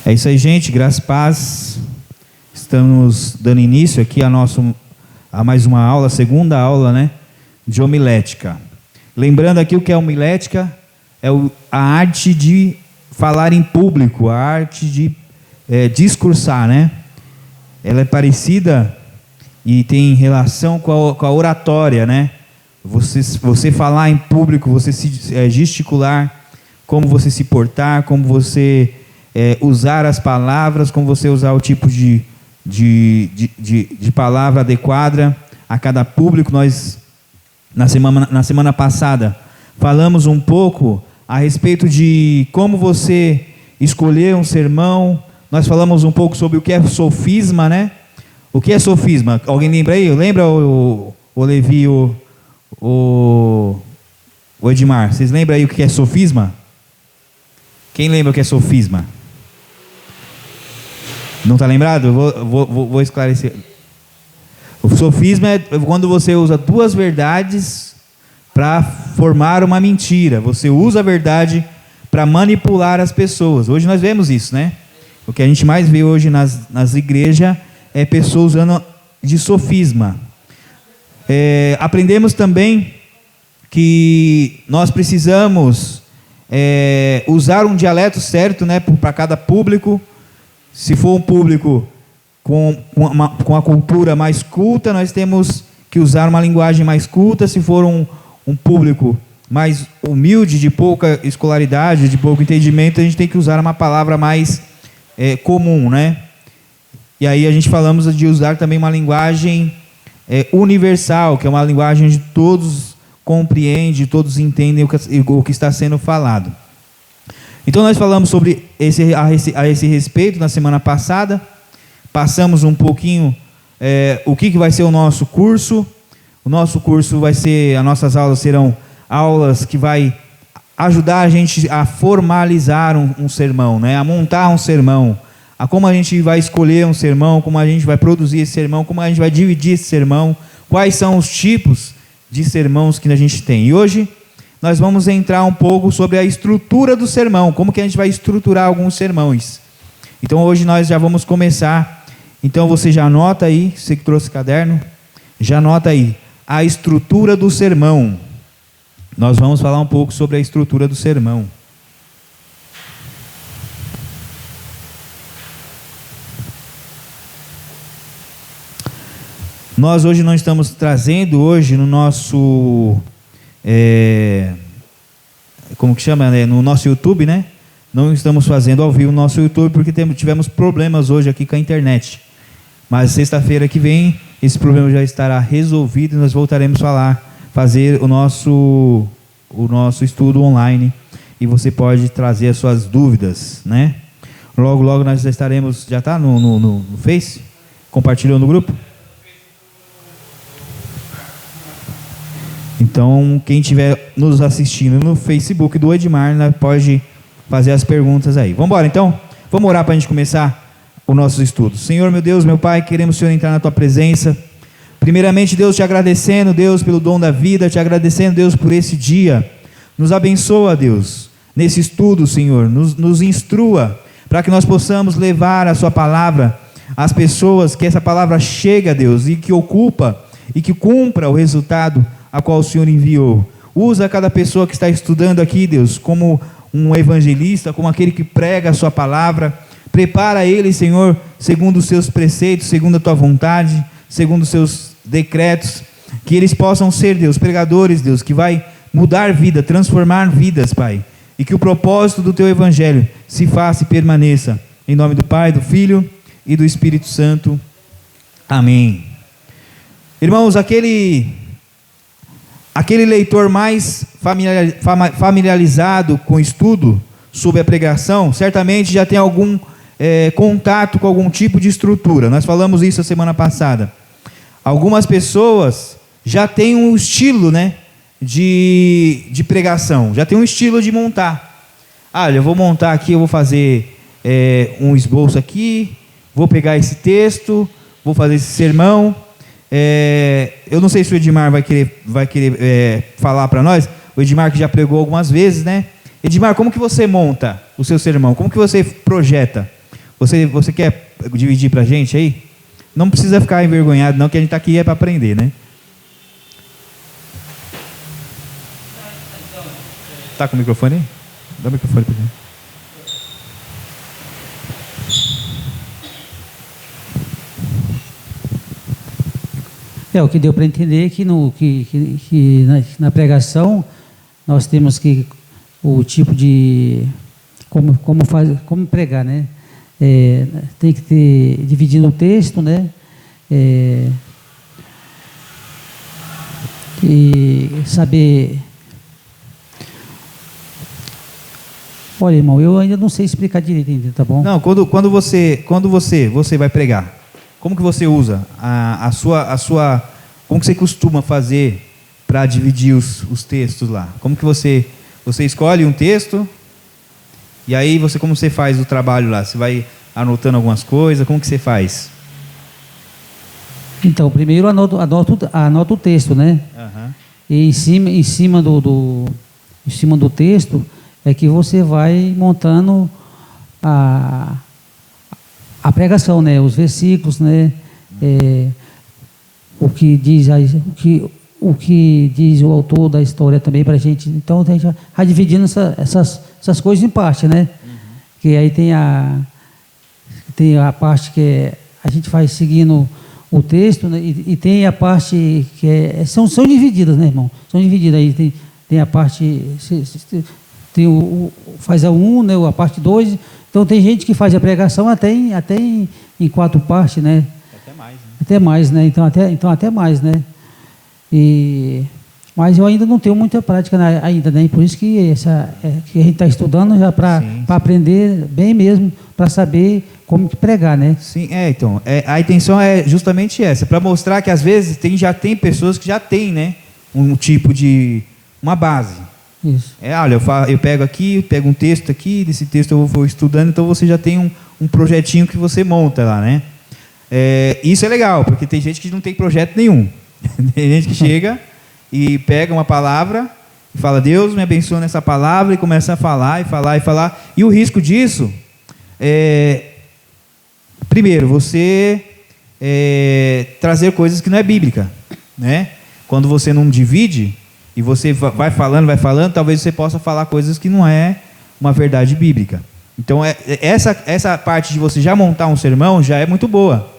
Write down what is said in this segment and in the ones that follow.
É isso aí, gente, graças e paz. Estamos dando início aqui a mais uma aula, segunda aula, né, de homilética. Lembrando aqui o que é homilética, é a arte de falar em público, a arte de discursar, né? Ela é parecida e tem relação com a oratória, né? Você falar em público, você se gesticular, como você se portar, como você usar as palavras, como você usar o tipo de palavra adequada a cada público. Nós, na semana passada, falamos um pouco a respeito de como você escolher um sermão. Nós falamos um pouco sobre o que é sofisma, né? O que é sofisma? Alguém lembra aí? Lembra o Levi, o Edmar? Vocês lembram aí o que é sofisma? Quem lembra o que é sofisma? Não está lembrado? Vou esclarecer. O sofisma é quando você usa duas verdades para formar uma mentira. Você usa a verdade para manipular as pessoas. Hoje nós vemos isso, né? O que a gente mais vê hoje nas igrejas é pessoas usando de sofisma. Aprendemos também que nós precisamos usar um dialeto certo, né, para cada público. Se for um público com a cultura mais culta, nós temos que usar uma linguagem mais culta. Se for um público mais humilde, de pouca escolaridade, de pouco entendimento, a gente tem que usar uma palavra mais comum, né? E aí a gente falamos de usar também uma linguagem universal, que é uma linguagem onde todos compreendem, todos entendem o que está sendo falado. Então nós falamos sobre a esse respeito na semana passada. Passamos um pouquinho o que vai ser o nosso curso. O nosso curso vai ser, as nossas aulas serão aulas que vai ajudar a gente a formalizar um sermão, né? A montar um sermão, a como a gente vai escolher um sermão, como a gente vai produzir esse sermão, como a gente vai dividir esse sermão, quais são os tipos de sermãos que a gente tem. E hoje nós vamos entrar um pouco sobre a estrutura do sermão, como que a gente vai estruturar alguns sermões. Então hoje nós já vamos começar. Então você já anota aí, você que trouxe caderno, já anota aí, a estrutura do sermão. Nós vamos falar um pouco sobre a estrutura do sermão. Nós hoje não estamos trazendo hoje no nosso como que chama, né? No nosso YouTube, né? Não estamos fazendo ao vivo no nosso YouTube porque tivemos problemas hoje aqui com a internet. Mas sexta-feira que vem esse problema já estará resolvido e nós voltaremos a fazer o nosso estudo online e você pode trazer as suas dúvidas, né? Logo nós já estaremos, já está no Face? Compartilhou no grupo? Então, quem estiver nos assistindo no Facebook do Edmar, né, pode fazer as perguntas aí. Vamos embora, então? Vamos orar para a gente começar o nosso estudo. Senhor, meu Deus, meu Pai, queremos, Senhor, entrar na Tua presença. Primeiramente, Deus, te agradecendo, Deus, pelo dom da vida, te agradecendo, Deus, por esse dia. Nos abençoa, Deus, nesse estudo, Senhor. Nos instrua para que nós possamos levar a Sua palavra às pessoas, que essa palavra chega, Deus, e que ocupa e que cumpra o resultado a qual o Senhor enviou. Usa cada pessoa que está estudando aqui, Deus, como um evangelista, como aquele que prega a Sua palavra. Prepara ele, Senhor, segundo os Seus preceitos, segundo a Tua vontade, segundo os Seus decretos, que eles possam ser, Deus, pregadores, Deus, que vai mudar vida, transformar vidas, Pai, e que o propósito do Teu Evangelho se faça e permaneça. Em nome do Pai, do Filho e do Espírito Santo. Amém. Irmãos, aquele leitor mais familiarizado com o estudo sobre a pregação, certamente já tem algum contato com algum tipo de estrutura. Nós falamos isso a semana passada. Algumas pessoas já têm um estilo, né, de pregação, já tem um estilo de montar. Eu vou montar aqui, eu vou fazer um esboço aqui, vou pegar esse texto, vou fazer esse sermão. Eu não sei se o Edmar vai querer falar para nós. O Edmar, que já pregou algumas vezes, né? Edmar, como que você monta o seu sermão? Como que você projeta? Você quer dividir para a gente aí? Não precisa ficar envergonhado não, que a gente está aqui para aprender, né? Tá com o microfone aí? Dá o microfone para mim. O que deu para entender que, na pregação nós temos que o tipo de como pregar, né? Tem que ter dividindo o texto, né? E saber. Olha, irmão, eu ainda não sei explicar direito ainda, tá bom? Não, quando você vai pregar, como que você usa a sua como que você costuma fazer para dividir os textos lá? Como que você escolhe um texto e aí como você faz o trabalho lá? Você vai anotando algumas coisas? Como que você faz? Então, primeiro anoto o texto, né? Uhum. E em cima do texto é que você vai montando a pregação, né? Os versículos, né? O que diz o autor da história também para a gente. Então, a gente vai dividindo essas coisas em parte, né? Uhum. Que aí tem a parte que a gente vai seguindo o texto, né? E tem a parte que são divididas, né, irmão? São divididas aí. Tem a parte... faz a 1, né? A parte 2. Então, tem gente que faz a pregação até em 4 partes, né? Até mais, né? Então até mais, né? Mas eu ainda não tenho muita prática ainda, né? Por isso que que a gente está estudando já para aprender bem mesmo, para saber como pregar, né? Sim, então, a intenção é justamente essa, para mostrar que às vezes já tem pessoas que já têm, né? Um tipo de... uma base. Isso. Olha, eu pego um texto aqui, desse texto eu vou estudando, então você já tem um projetinho que você monta lá, né? Isso é legal, porque tem gente que não tem projeto nenhum. Tem gente que chega e pega uma palavra e fala, Deus me abençoa nessa palavra, e começa a falar, e falar, e falar. E o risco disso primeiro, você trazer coisas que não é bíblica, né? Quando você não divide, e você vai falando, talvez você possa falar coisas que não é uma verdade bíblica. Então, essa parte de você já montar um sermão já é muito boa,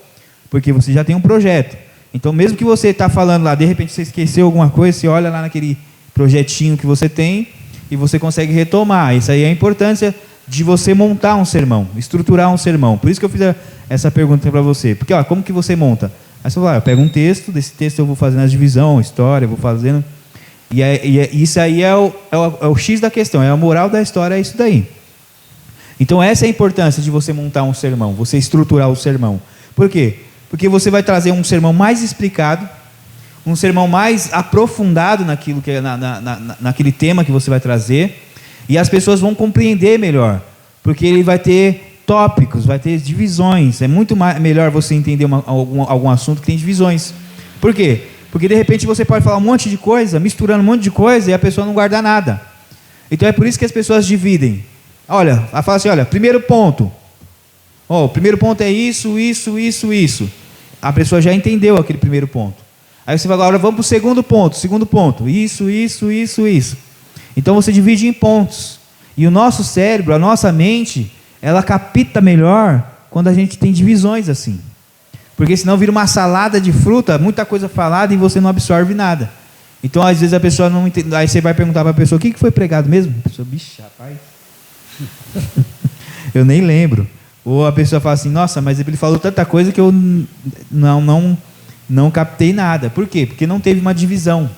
porque você já tem um projeto. Então, mesmo que você está falando lá, de repente você esqueceu alguma coisa, você olha lá naquele projetinho que você tem e você consegue retomar. Isso aí é a importância de você montar um sermão, estruturar um sermão. Por isso que eu fiz essa pergunta para você. Porque, como que você monta? Aí você fala, eu pego um texto, desse texto eu vou fazendo as divisão, história, vou fazendo... isso aí é o X da questão, é a moral da história, é isso daí. Então essa é a importância de você montar um sermão, você estruturar o sermão. Por quê? Porque você vai trazer um sermão mais explicado, um sermão mais aprofundado naquilo que naquele tema que você vai trazer, e as pessoas vão compreender melhor, porque ele vai ter tópicos, vai ter divisões. É muito melhor você entender algum assunto que tem divisões. Por quê? Porque de repente você pode falar um monte de coisa, misturando um monte de coisa, e a pessoa não guarda nada. Então é por isso que as pessoas dividem. Olha, ela fala assim, primeiro ponto. O primeiro ponto é isso, isso, isso, isso. A pessoa já entendeu aquele primeiro ponto. Aí você vai agora, vamos para o segundo ponto. Segundo ponto, isso, isso, isso, isso. Então você divide em pontos. E o nosso cérebro, a nossa mente, ela capta melhor quando a gente tem divisões assim. Porque senão vira uma salada de fruta, muita coisa falada e você não absorve nada. Então às vezes a pessoa não entende. Aí você vai perguntar para a pessoa, o que foi pregado mesmo? A pessoa, bicho, rapaz. Eu nem lembro. Ou a pessoa fala assim, nossa, mas ele falou tanta coisa que eu não captei nada. Por quê? Porque não teve uma divisão.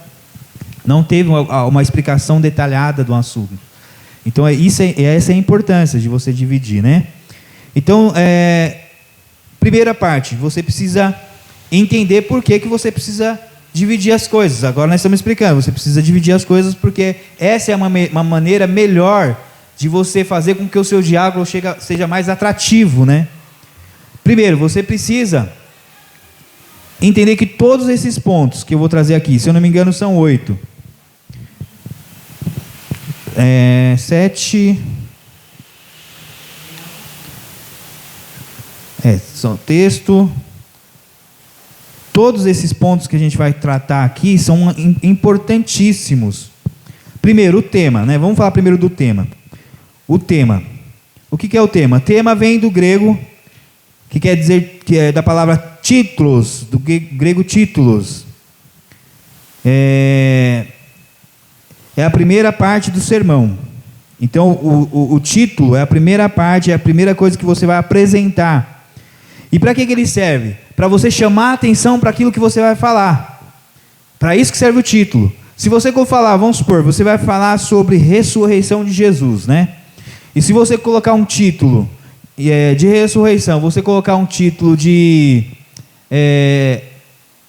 Não teve uma explicação detalhada do assunto. Então essa é a importância de você dividir, né? Então, primeira parte, você precisa entender por que você precisa dividir as coisas. Agora nós estamos explicando, você precisa dividir as coisas porque essa é uma maneira melhor de você fazer com que o seu diálogo seja mais atrativo, né? Primeiro, você precisa entender que todos esses pontos que eu vou trazer aqui, se eu não me engano são 8. 7. São texto. Todos esses pontos que a gente vai tratar aqui são importantíssimos. Primeiro, o tema, né? Vamos falar primeiro do tema. O tema. O que é o tema? Tema vem do grego, que quer dizer, que é da palavra títulos, do grego títulos. É a primeira parte do sermão. Então, o título é a primeira parte, é a primeira coisa que você vai apresentar. E para que ele serve? Para você chamar a atenção para aquilo que você vai falar. Para isso que serve o título. Se você for falar, vamos supor, você vai falar sobre ressurreição de Jesus, né? E se você colocar um título de ressurreição, você colocar um título de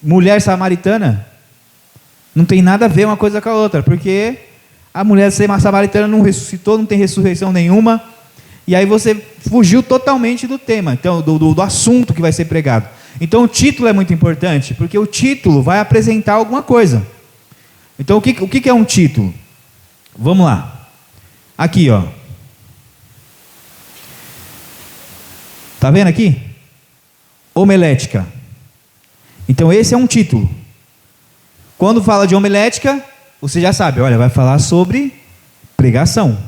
mulher samaritana, não tem nada a ver uma coisa com a outra, porque a mulher samaritana não ressuscitou, não tem ressurreição nenhuma, e aí você fugiu totalmente do tema, então, do assunto que vai ser pregado. Então o título é muito importante, porque o título vai apresentar alguma coisa. Então o que é um título? Vamos lá. Aqui, ó. Tá vendo aqui? Homilética. Então esse é um título. Quando fala de homilética, você já sabe, olha, vai falar sobre pregação.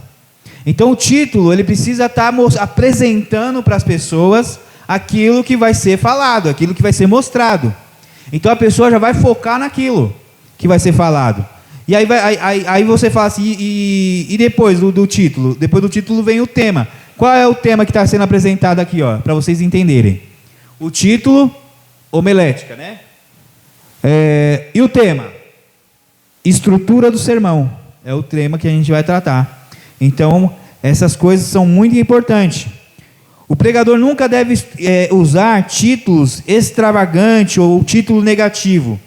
Então o título, ele precisa estar apresentando para as pessoas aquilo que vai ser falado, aquilo que vai ser mostrado. Então a pessoa já vai focar naquilo que vai ser falado. E aí você fala assim, e depois do título? Depois do título vem o tema. Qual é o tema que está sendo apresentado aqui, ó, para vocês entenderem? O título, homilética, né? E o tema? Estrutura do sermão. É o tema que a gente vai tratar. Então, essas coisas são muito importantes. O pregador nunca deve usar títulos extravagantes ou título negativo,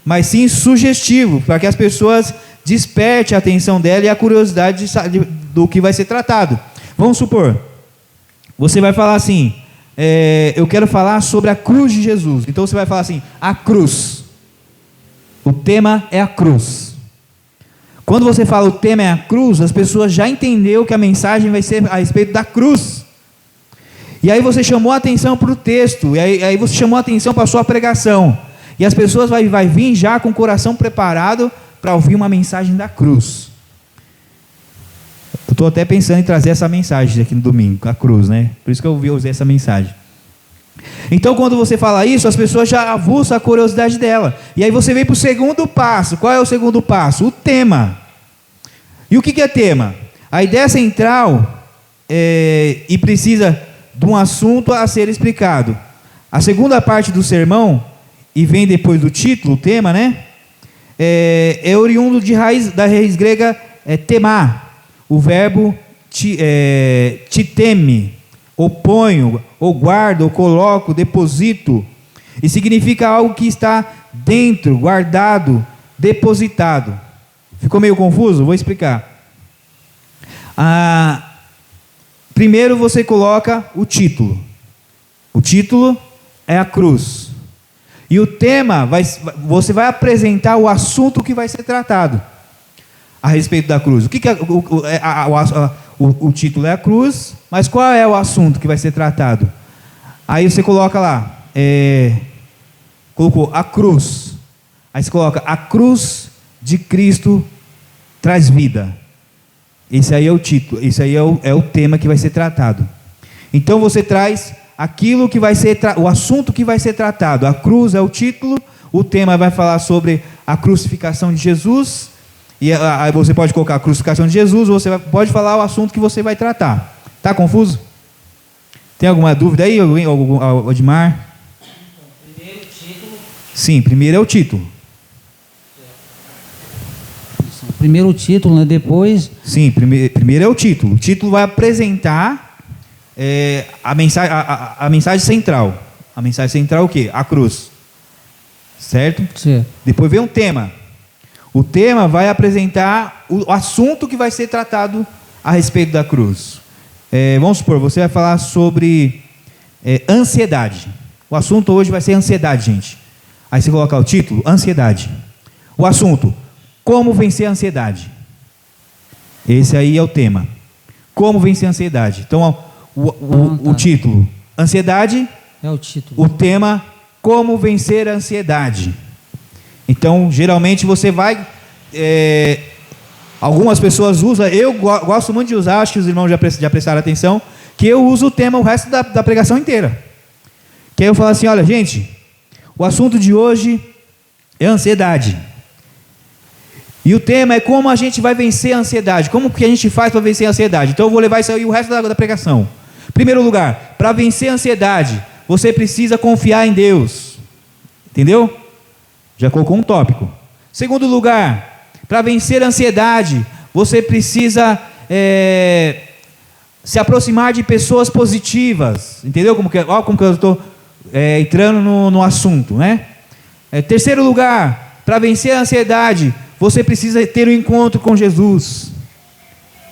mas sim sugestivo, para que as pessoas despertem a atenção dela e a curiosidade do que vai ser tratado. Vamos supor, você vai falar assim, eu quero falar sobre a cruz de Jesus. Então você vai falar assim, a cruz. O tema é a cruz. Quando você fala o tema é a cruz, as pessoas já entenderam que a mensagem vai ser a respeito da cruz. E aí você chamou a atenção para o texto, e aí você chamou a atenção para a sua pregação. E as pessoas vai vir já com o coração preparado para ouvir uma mensagem da cruz. Eu estou até pensando em trazer essa mensagem aqui no domingo, a cruz, né? Por isso que eu usei essa mensagem. Então, quando você fala isso, as pessoas já aguçam a curiosidade dela. E aí você vem para o segundo passo. Qual é o segundo passo? O tema. E o que é tema? A ideia central e precisa de um assunto a ser explicado. A segunda parte do sermão, e vem depois do título, o tema, né? É oriundo da raiz grega temá. O verbo te teme, ou ponho, ou guardo, ou coloco, deposito, e significa algo que está dentro, guardado, depositado. Ficou meio confuso? Vou explicar. Primeiro você coloca o título. O título é a cruz. E o tema, você vai apresentar o assunto que vai ser tratado a respeito da cruz. O que é o título é a cruz, mas qual é o assunto que vai ser tratado? Aí você coloca lá, colocou a cruz. Aí você coloca a cruz de Cristo traz vida. Esse aí é o título, esse aí é o tema que vai ser tratado. Então você traz aquilo que vai ser, o assunto que vai ser tratado. A cruz é o título, o tema vai falar sobre a crucificação de Jesus. E aí você pode colocar a crucificação de Jesus, ou você pode falar o assunto que você vai tratar. Está confuso? Tem alguma dúvida aí, Odmar? Primeiro o título. Sim, primeiro é o título. Primeiro o título, né? Depois... Sim, primeiro é o título. O título vai apresentar a mensagem central. A mensagem central é o quê? A cruz. Certo? Certo. Depois vem um tema. O tema vai apresentar o assunto que vai ser tratado a respeito da cruz. Vamos supor, você vai falar sobre ansiedade. O assunto hoje vai ser ansiedade, gente. Aí você coloca o título, ansiedade. O assunto, como vencer a ansiedade. Esse aí é o tema. Como vencer a ansiedade. Então, o título, ansiedade. É o título. O tema, como vencer a ansiedade. Então, geralmente você vai... algumas pessoas usam, eu gosto muito de usar, acho que os irmãos já prestaram atenção, que eu uso o tema o resto da pregação inteira. Que aí eu falo assim, olha gente, o assunto de hoje é ansiedade. E o tema é como a gente vai vencer a ansiedade, como que a gente faz para vencer a ansiedade. Então eu vou levar isso aí o resto da pregação. Primeiro lugar, para vencer a ansiedade, você precisa confiar em Deus. Entendeu? Já colocou um tópico. Segundo lugar, para vencer a ansiedade, você precisa se aproximar de pessoas positivas. Entendeu? Olha como que eu estou entrando no assunto, né? Terceiro lugar, para vencer a ansiedade, você precisa ter um encontro com Jesus.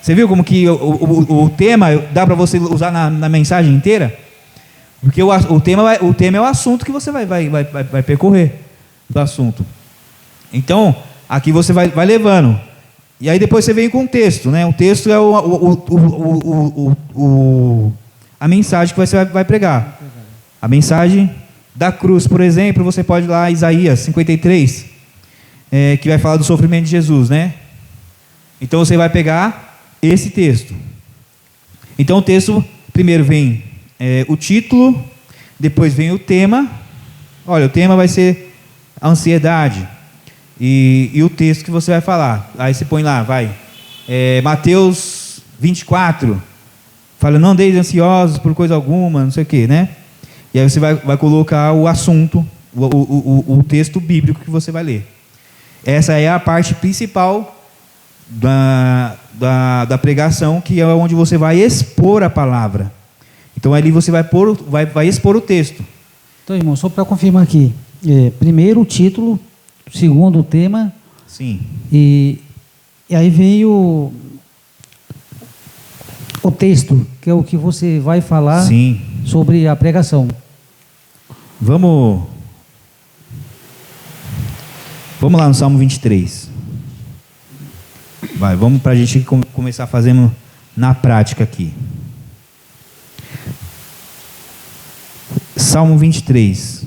Você viu como que o tema dá para você usar na mensagem inteira? Porque o tema é o assunto que você vai percorrer do assunto. Então, aqui você vai levando. E aí depois você vem com o texto, né? O texto é a mensagem que você vai pregar. A mensagem da cruz, por exemplo, você pode ir lá Isaías 53, que vai falar do sofrimento de Jesus, né? Então você vai pegar esse texto. Então o texto, primeiro vem o título, depois vem o tema. Olha, o tema vai ser a ansiedade. E o texto que você vai falar. Aí você põe lá, Mateus 24. Fala, não andeis ansiosos por coisa alguma, não sei o que, né? E aí você vai colocar o assunto, o texto bíblico que você vai ler. Essa é a parte principal da pregação, que é onde você vai expor a palavra. Então ali você vai expor o texto. Então, irmão, só para confirmar aqui. Primeiro o título, segundo o tema. Sim. E aí vem o texto, que é o que você vai falar. Sim. Sobre a pregação. Vamos lá no Salmo 23. Vamos para a gente começar fazendo na prática aqui. Salmo 23.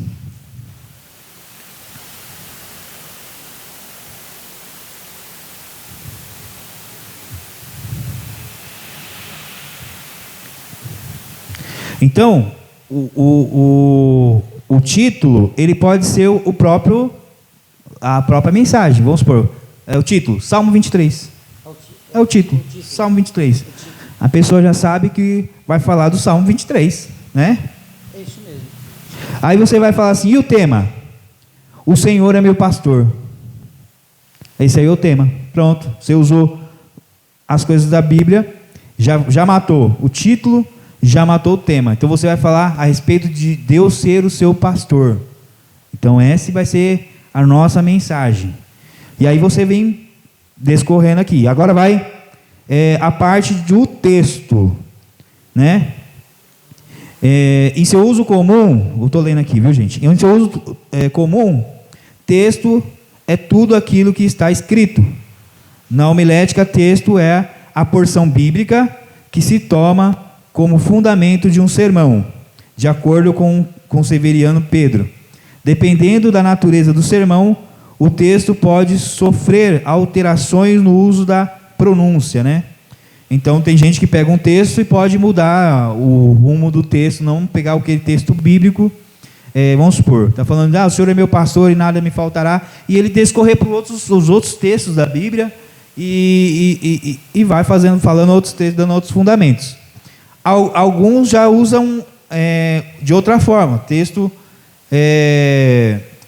Então, o título, ele pode ser a própria mensagem. Vamos supor, é o título, Salmo 23. É o título, Salmo 23. A pessoa já sabe que vai falar do Salmo 23, né? É isso mesmo. Aí você vai falar assim, e o tema? O Senhor é meu pastor. Esse aí é o tema. Pronto, você usou as coisas da Bíblia, já matou o título, já matou o tema. Então você vai falar a respeito de Deus ser o seu pastor. Então essa vai ser a nossa mensagem. E aí você vem descorrendo aqui. Agora vai a parte do texto, né? Em seu uso comum, eu estou lendo aqui, viu gente? Em seu uso comum, texto é tudo aquilo que está escrito. Na homilética, texto é a porção bíblica que se toma como fundamento de um sermão, de acordo com Severiano Pedro. Dependendo da natureza do sermão, o texto pode sofrer alterações no uso da pronúncia, né? Então tem gente que pega um texto e pode mudar o rumo do texto, não pegar aquele texto bíblico. Vamos supor, está falando, o Senhor é meu pastor e nada me faltará, e ele descorrer para os outros textos da Bíblia e vai falando outros textos, dando outros fundamentos. Alguns já usam de outra forma, texto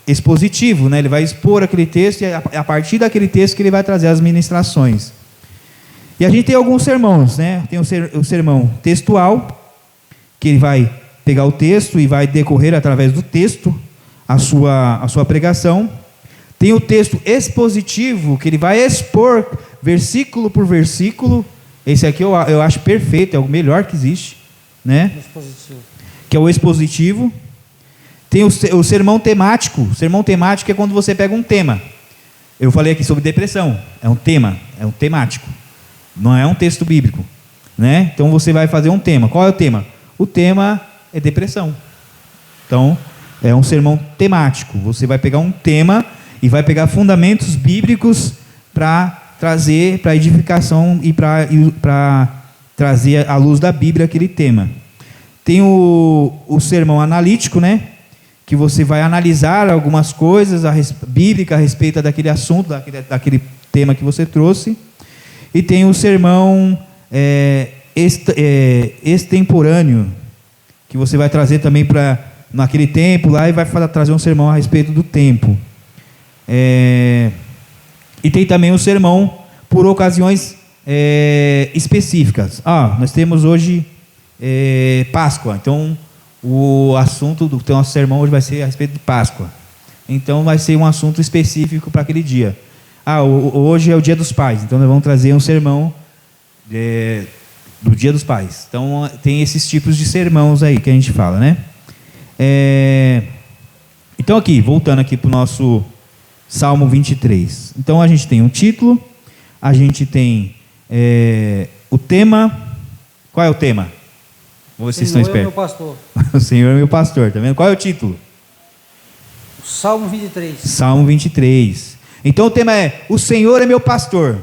expositivo, né? Ele vai expor aquele texto e é a partir daquele texto que ele vai trazer as ministrações. E a gente tem alguns sermões, né? Tem o sermão textual, que ele vai pegar o texto e vai decorrer através do texto a sua pregação. Tem o texto expositivo, que ele vai expor versículo por versículo. Esse aqui eu acho perfeito, é o melhor que existe, né? Expositivo. Que é o expositivo. Tem o sermão temático. O sermão temático é quando você pega um tema. Eu falei aqui sobre depressão, é um tema, é um temático, Não é um texto bíblico, né? Então você vai fazer um tema. Qual é o tema? O tema é depressão. Então, é um sermão temático. Você vai pegar um tema e vai pegar fundamentos bíblicos para trazer para edificação e para trazer à luz da Bíblia aquele tema. Tem o sermão analítico, né? Que você vai analisar algumas coisas bíblicas a respeito daquele assunto, daquele tema que você trouxe. E tem o sermão extemporâneo, que você vai trazer também para naquele tempo lá e vai trazer um sermão a respeito do tempo. E tem também o sermão por ocasiões específicas. Nós temos hoje Páscoa, então o assunto do nosso sermão hoje vai ser a respeito de Páscoa. Então vai ser um assunto específico para aquele dia. Hoje é o Dia dos Pais, então nós vamos trazer um sermão do Dia dos Pais. Então tem esses tipos de sermãos aí que a gente fala, né? Então aqui, voltando aqui para o nosso Salmo 23. Então a gente tem um título, a gente tem o tema. Qual é o tema? Vocês estão espertos. Senhor é meu pastor. O Senhor é meu pastor, tá vendo? Qual é o título? Salmo 23. Salmo 23. Então o tema é: o Senhor é meu pastor.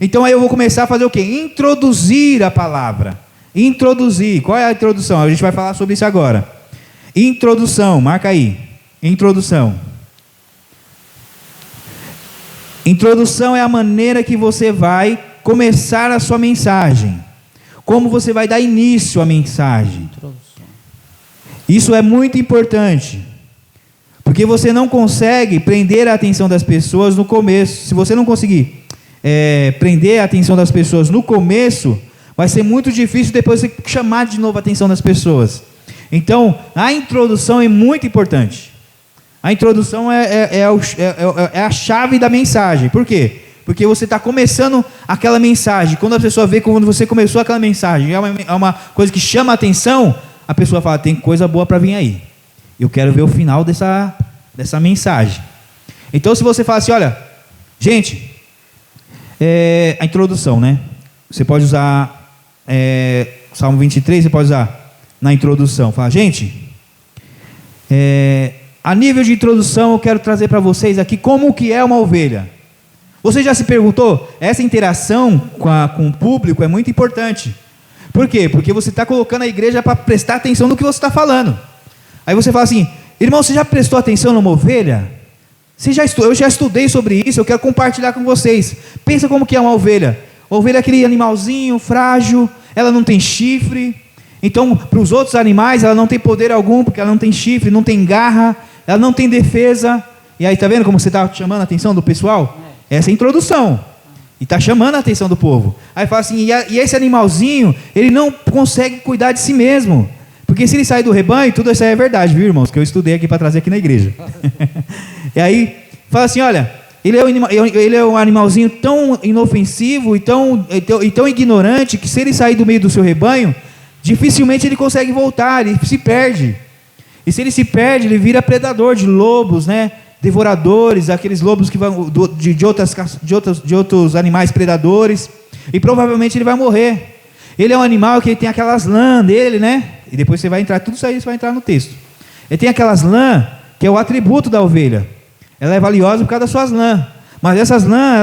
Então aí eu vou começar a fazer o quê? Introduzir a palavra. Introduzir. Qual é a introdução? A gente vai falar sobre isso agora. Introdução, marca aí. Introdução. Introdução é a maneira que você vai começar a sua mensagem. Como você vai dar início à mensagem. Isso é muito importante. Porque você não consegue prender a atenção das pessoas no começo. Se você não conseguir prender a atenção das pessoas no começo, vai ser muito difícil depois você chamar de novo a atenção das pessoas. Então, a introdução é muito importante. A introdução é a chave da mensagem. Por quê? Porque você está começando aquela mensagem. Quando a pessoa vê quando você começou aquela mensagem, é uma coisa que chama a atenção, a pessoa fala: tem coisa boa para vir aí. Eu quero ver o final dessa mensagem. Então, se você fala assim: olha, gente, a introdução, né? Você pode usar Salmo 23, você pode usar na introdução. Fala: gente, a nível de introdução eu quero trazer para vocês aqui como que é uma ovelha. Você já se perguntou? Essa interação com o público é muito importante. Por quê? Porque você está colocando a igreja para prestar atenção no que você está falando. Aí você fala assim: irmão, você já prestou atenção numa ovelha? Eu já estudei sobre isso, eu quero compartilhar com vocês. Pensa como que é uma ovelha. A ovelha é aquele animalzinho frágil, ela não tem chifre. Então, para os outros animais, ela não tem poder algum, porque ela não tem chifre, não tem garra, ela não tem defesa. E aí, tá vendo como você está chamando a atenção do pessoal? Essa é a introdução. E está chamando a atenção do povo. Aí fala assim: e esse animalzinho, ele não consegue cuidar de si mesmo. Porque se ele sair do rebanho, tudo isso aí é verdade, viu, irmãos? Que eu estudei aqui para trazer aqui na igreja. E aí, fala assim: olha, ele é um animalzinho tão inofensivo e tão ignorante, que se ele sair do meio do seu rebanho, dificilmente ele consegue voltar, ele se perde. E se ele se perde, ele vira predador de lobos, né? Devoradores, aqueles lobos que vão de outros animais predadores, e provavelmente ele vai morrer. Ele é um animal que tem aquelas lãs dele, né? E depois você vai entrar, tudo isso aí você vai entrar no texto. Ele tem aquelas lãs, que é o atributo da ovelha. Ela é valiosa por causa das suas lãs. Mas essas lãs,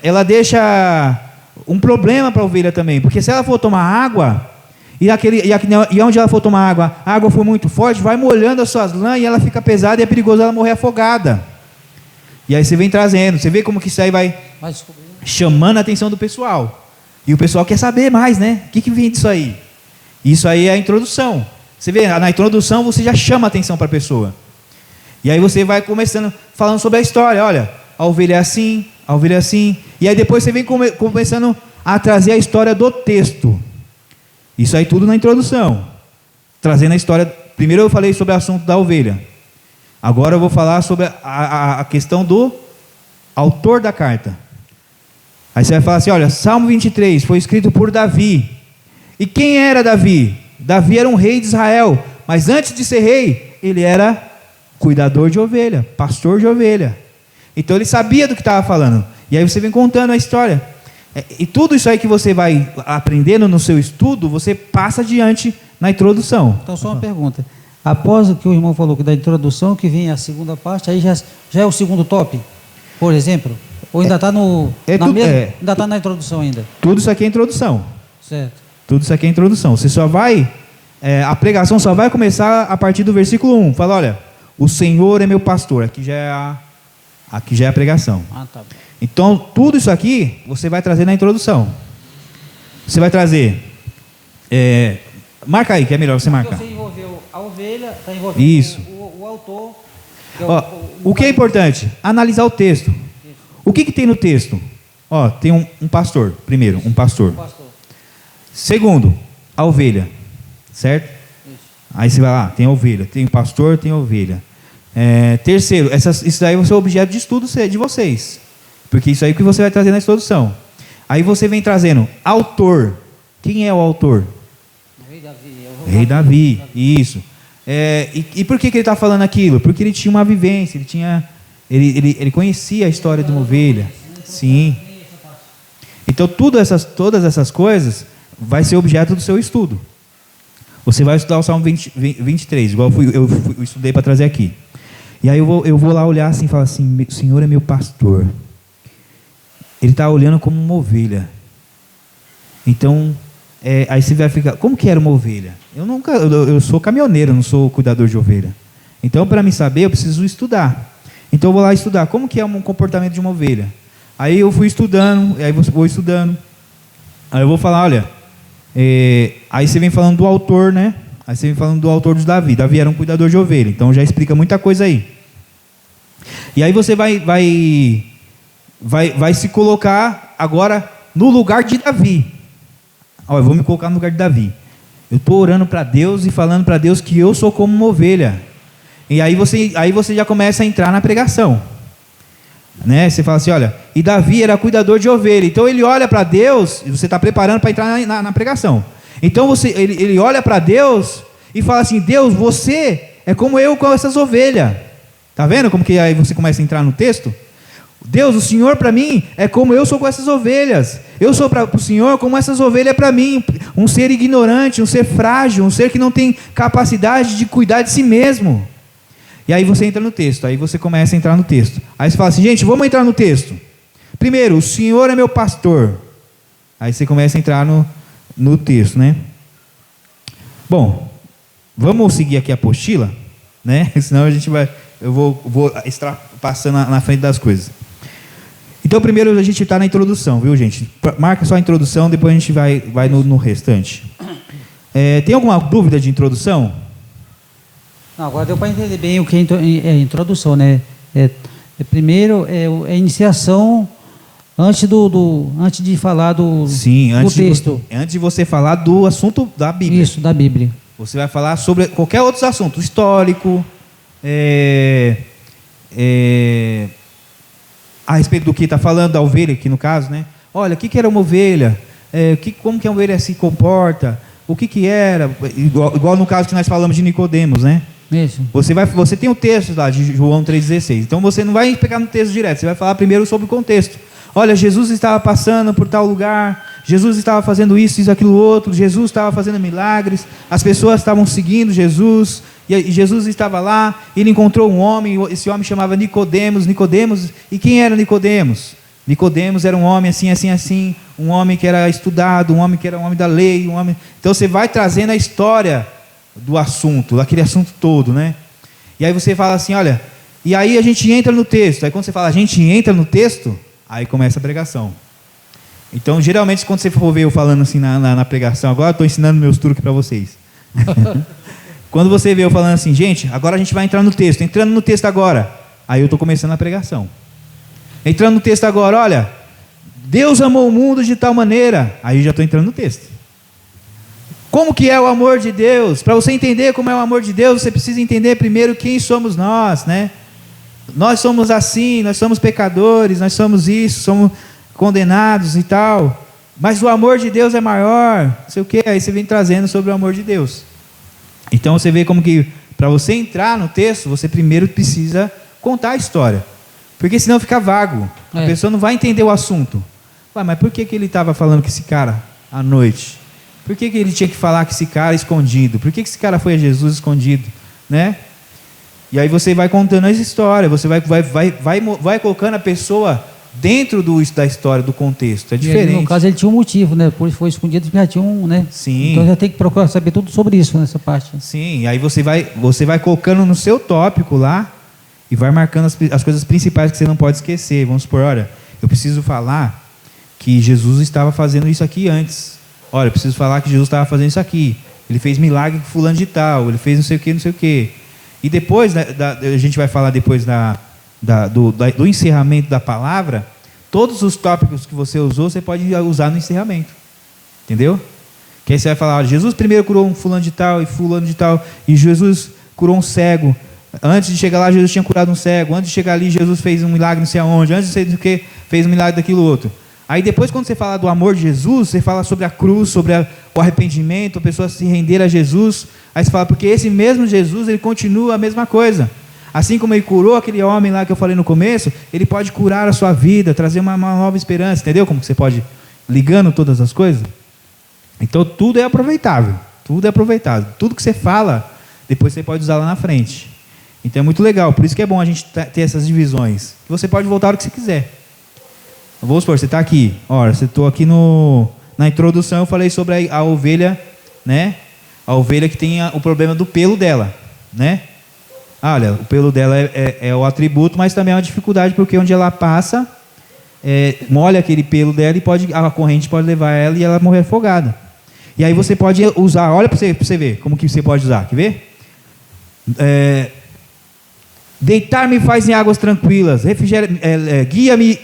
ela deixa um problema para a ovelha também. Porque se ela for tomar água, e onde ela for tomar água, a água for muito forte, vai molhando as suas lãs e ela fica pesada e é perigoso ela morrer afogada. E aí você vem trazendo, você vê como que isso aí vai chamando a atenção do pessoal. E o pessoal quer saber mais, né? O que vem disso aí? Isso aí é a introdução. Você vê, na introdução você já chama a atenção para a pessoa. E aí você vai começando, falando sobre a história. Olha, a ovelha é assim, a ovelha é assim. E aí depois você vem começando a trazer a história do texto. Isso aí tudo na introdução. Trazendo a história. Primeiro eu falei sobre o assunto da ovelha. Agora eu vou falar sobre a questão do autor da carta. Aí você vai falar assim: olha, Salmo 23 foi escrito por Davi. E quem era Davi? Davi era um rei de Israel, mas antes de ser rei, ele era cuidador de ovelha, pastor de ovelha. Então ele sabia do que estava falando. E aí você vem contando a história. E tudo isso aí que você vai aprendendo no seu estudo, você passa adiante na introdução. Então, só uma pergunta. Após o que o irmão falou, que da introdução, que vem a segunda parte, aí já é o segundo top, por exemplo? Ou ainda está ainda tá na introdução ainda? Tudo isso aqui é introdução. Certo. Tudo isso aqui é introdução. Você só vai... a pregação só vai começar a partir do versículo 1. Fala, olha, o Senhor é meu pastor. Aqui já é a pregação. Ah, tá bom. Então, tudo isso aqui, você vai trazer na introdução. Você vai trazer... marca aí, que é melhor você marcar. Você envolveu a ovelha, está envolvendo Isso. o autor. O que é importante? Analisar o texto. O que tem no texto? Tem um pastor, primeiro, um pastor. Pastor. Segundo, a ovelha, certo? Isso. Aí você vai lá, tem a ovelha, tem o pastor, tem a ovelha. Terceiro, isso daí vai ser o objeto de estudo de vocês, porque isso aí que você vai trazer na introdução. Aí você vem trazendo autor. Quem é o autor? O rei Davi. Rei Davi, isso. E por que ele está falando aquilo? Porque ele tinha uma vivência, ele conhecia a história de uma ovelha. Sim. Então todas essas coisas vai ser objeto do seu estudo. Você vai estudar o Salmo 23, igual eu estudei para trazer aqui. E aí eu vou lá olhar assim e falar assim, o Senhor é meu pastor. Ele está olhando como uma ovelha. Então, aí você vai ficar, como que era uma ovelha? Eu sou caminhoneiro, não sou cuidador de ovelha. Então, para me saber, eu preciso estudar. Então, eu vou lá estudar como que é um comportamento de uma ovelha. Aí eu fui estudando, aí vou estudando. Aí eu vou falar, olha, aí você vem falando do autor, né? Aí você vem falando do autor de Davi. Davi era um cuidador de ovelha, então já explica muita coisa aí. E aí você vai se colocar agora no lugar de Davi. Eu vou me colocar no lugar de Davi. Eu estou orando para Deus e falando para Deus que eu sou como uma ovelha. E aí você já começa a entrar na pregação, né? Você fala assim, olha, e Davi era cuidador de ovelha. Então ele olha para Deus, e você está preparando para entrar na pregação. Então ele olha para Deus e fala assim, Deus, você é como eu com essas ovelhas. Tá vendo como que aí você começa a entrar no texto? Deus, o Senhor para mim é como eu sou com essas ovelhas. Eu sou para o Senhor como essas ovelhas para mim. Um ser ignorante, um ser frágil, um ser que não tem capacidade de cuidar de si mesmo. E aí você entra no texto, aí você começa a entrar no texto. Aí você fala assim, gente, vamos entrar no texto. Primeiro, o Senhor é meu pastor. Aí você começa a entrar no texto, né? Bom, vamos seguir aqui a apostila, né? Senão eu vou passando na frente das coisas. Então, primeiro a gente está na introdução, viu, gente? Marca só a introdução, depois a gente vai no restante. Tem alguma dúvida de introdução? Não, agora deu para entender bem o que é introdução, né? Primeiro é a iniciação antes de falar do texto. Antes de você falar do assunto da Bíblia. Isso, da Bíblia. Você vai falar sobre qualquer outro assunto, histórico, a respeito do que está falando da ovelha aqui no caso, né? Olha, o que era uma ovelha? Como que a ovelha se comporta? O que era? Igual no caso que nós falamos de Nicodemos, né? Isso. Você tem o texto lá de João 3,16. Então você não vai pegar no texto direto, você vai falar primeiro sobre o contexto. Olha, Jesus estava passando por tal lugar, Jesus estava fazendo isso, aquilo outro, Jesus estava fazendo milagres, as pessoas estavam seguindo Jesus, e Jesus estava lá, ele encontrou um homem, esse homem chamava Nicodemos, e quem era Nicodemos? Nicodemos era um homem assim, um homem que era estudado, um homem que era um homem da lei, Então você vai trazendo a história do assunto, daquele assunto todo, né? E aí você fala assim, olha, e aí a gente entra no texto. Aí quando você fala a gente entra no texto, aí começa a pregação. Então, geralmente, quando você for ver eu falando assim na pregação, agora eu estou ensinando meus truques para vocês. Quando você vê eu falando assim, gente, agora a gente vai entrar no texto. Entrando no texto agora, aí eu estou começando a pregação. Entrando no texto agora, olha, Deus amou o mundo de tal maneira, aí eu já estou entrando no texto. Como que é o amor de Deus? Para você entender como é o amor de Deus, você precisa entender primeiro quem somos nós, né? Nós somos assim, nós somos pecadores, nós somos isso, somos condenados e tal. Mas o amor de Deus é maior, não sei o quê. Aí você vem trazendo sobre o amor de Deus. Então você vê como que, para você entrar no texto, você primeiro precisa contar a história. Porque senão fica vago. A pessoa não vai entender o assunto. Ué, mas por que ele estava falando com esse cara à noite? Por que ele tinha que falar com esse cara escondido? Por que esse cara foi a Jesus escondido? Né? E aí você vai contando essa história, você vai colocando a pessoa dentro da história, do contexto. É diferente. Ele, no caso, ele tinha um motivo, né? Por isso foi escondido, porque já tinha um, né? Sim. Então já tem que procurar saber tudo sobre isso nessa parte. Sim, e aí você vai colocando no seu tópico lá e vai marcando as coisas principais que você não pode esquecer. Vamos supor, olha, eu preciso falar que Jesus estava fazendo isso aqui antes. Olha, eu preciso falar que Jesus estava fazendo isso aqui. Ele fez milagre com fulano de tal, ele fez não sei o que, não sei o que. E depois, a gente vai falar depois do encerramento da palavra, todos os tópicos que você usou, você pode usar no encerramento. Entendeu? Que aí você vai falar, olha, Jesus primeiro curou um fulano de tal, e Jesus curou um cego. Antes de chegar lá, Jesus tinha curado um cego. Antes de chegar ali, Jesus fez um milagre não sei aonde. Antes de sei do que, fez um milagre daquilo outro. Aí depois, quando você fala do amor de Jesus, você fala sobre a cruz, sobre o arrependimento, a pessoa se render a Jesus. Aí você fala, porque esse mesmo Jesus, ele continua a mesma coisa. Assim como ele curou aquele homem lá que eu falei no começo, ele pode curar a sua vida, trazer uma nova esperança. Entendeu como que você pode ligando todas as coisas? Então tudo é aproveitável. Tudo é aproveitado. Tudo que você fala, depois você pode usar lá na frente. Então é muito legal. Por isso que é bom a gente ter essas divisões. Você pode voltar a hora que você quiser. Vamos supor, você está aqui. Olha, você estou aqui na introdução, eu falei sobre a ovelha, né? A ovelha que tem o problema do pelo dela, né? Olha, o pelo dela é o atributo, mas também é uma dificuldade, porque onde ela passa, molha aquele pelo dela e a corrente pode levar ela e ela morrer afogada. E aí você pode usar, olha para você ver como que você pode usar, quer ver? Deitar-me faz em águas tranquilas, guia-me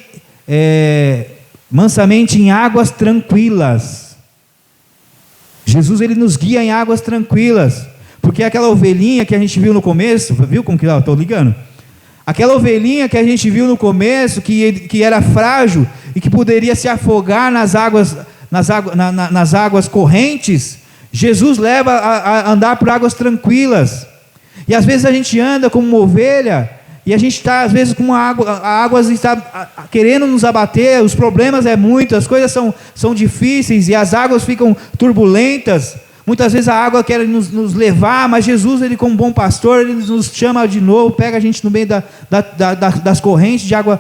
mansamente em águas tranquilas. Jesus, ele nos guia em águas tranquilas, porque aquela ovelhinha que a gente viu no começo, viu como que eu estou ligando? Aquela ovelhinha que a gente viu no começo, que era frágil e que poderia se afogar nas águas correntes, Jesus leva a andar por águas tranquilas. E às vezes a gente anda como uma ovelha e a gente está às vezes com a água está querendo nos abater, os problemas muito, as coisas são difíceis e as águas ficam turbulentas. Muitas vezes a água quer nos levar, mas Jesus, ele como bom pastor, ele nos chama de novo, pega a gente no meio das correntes de água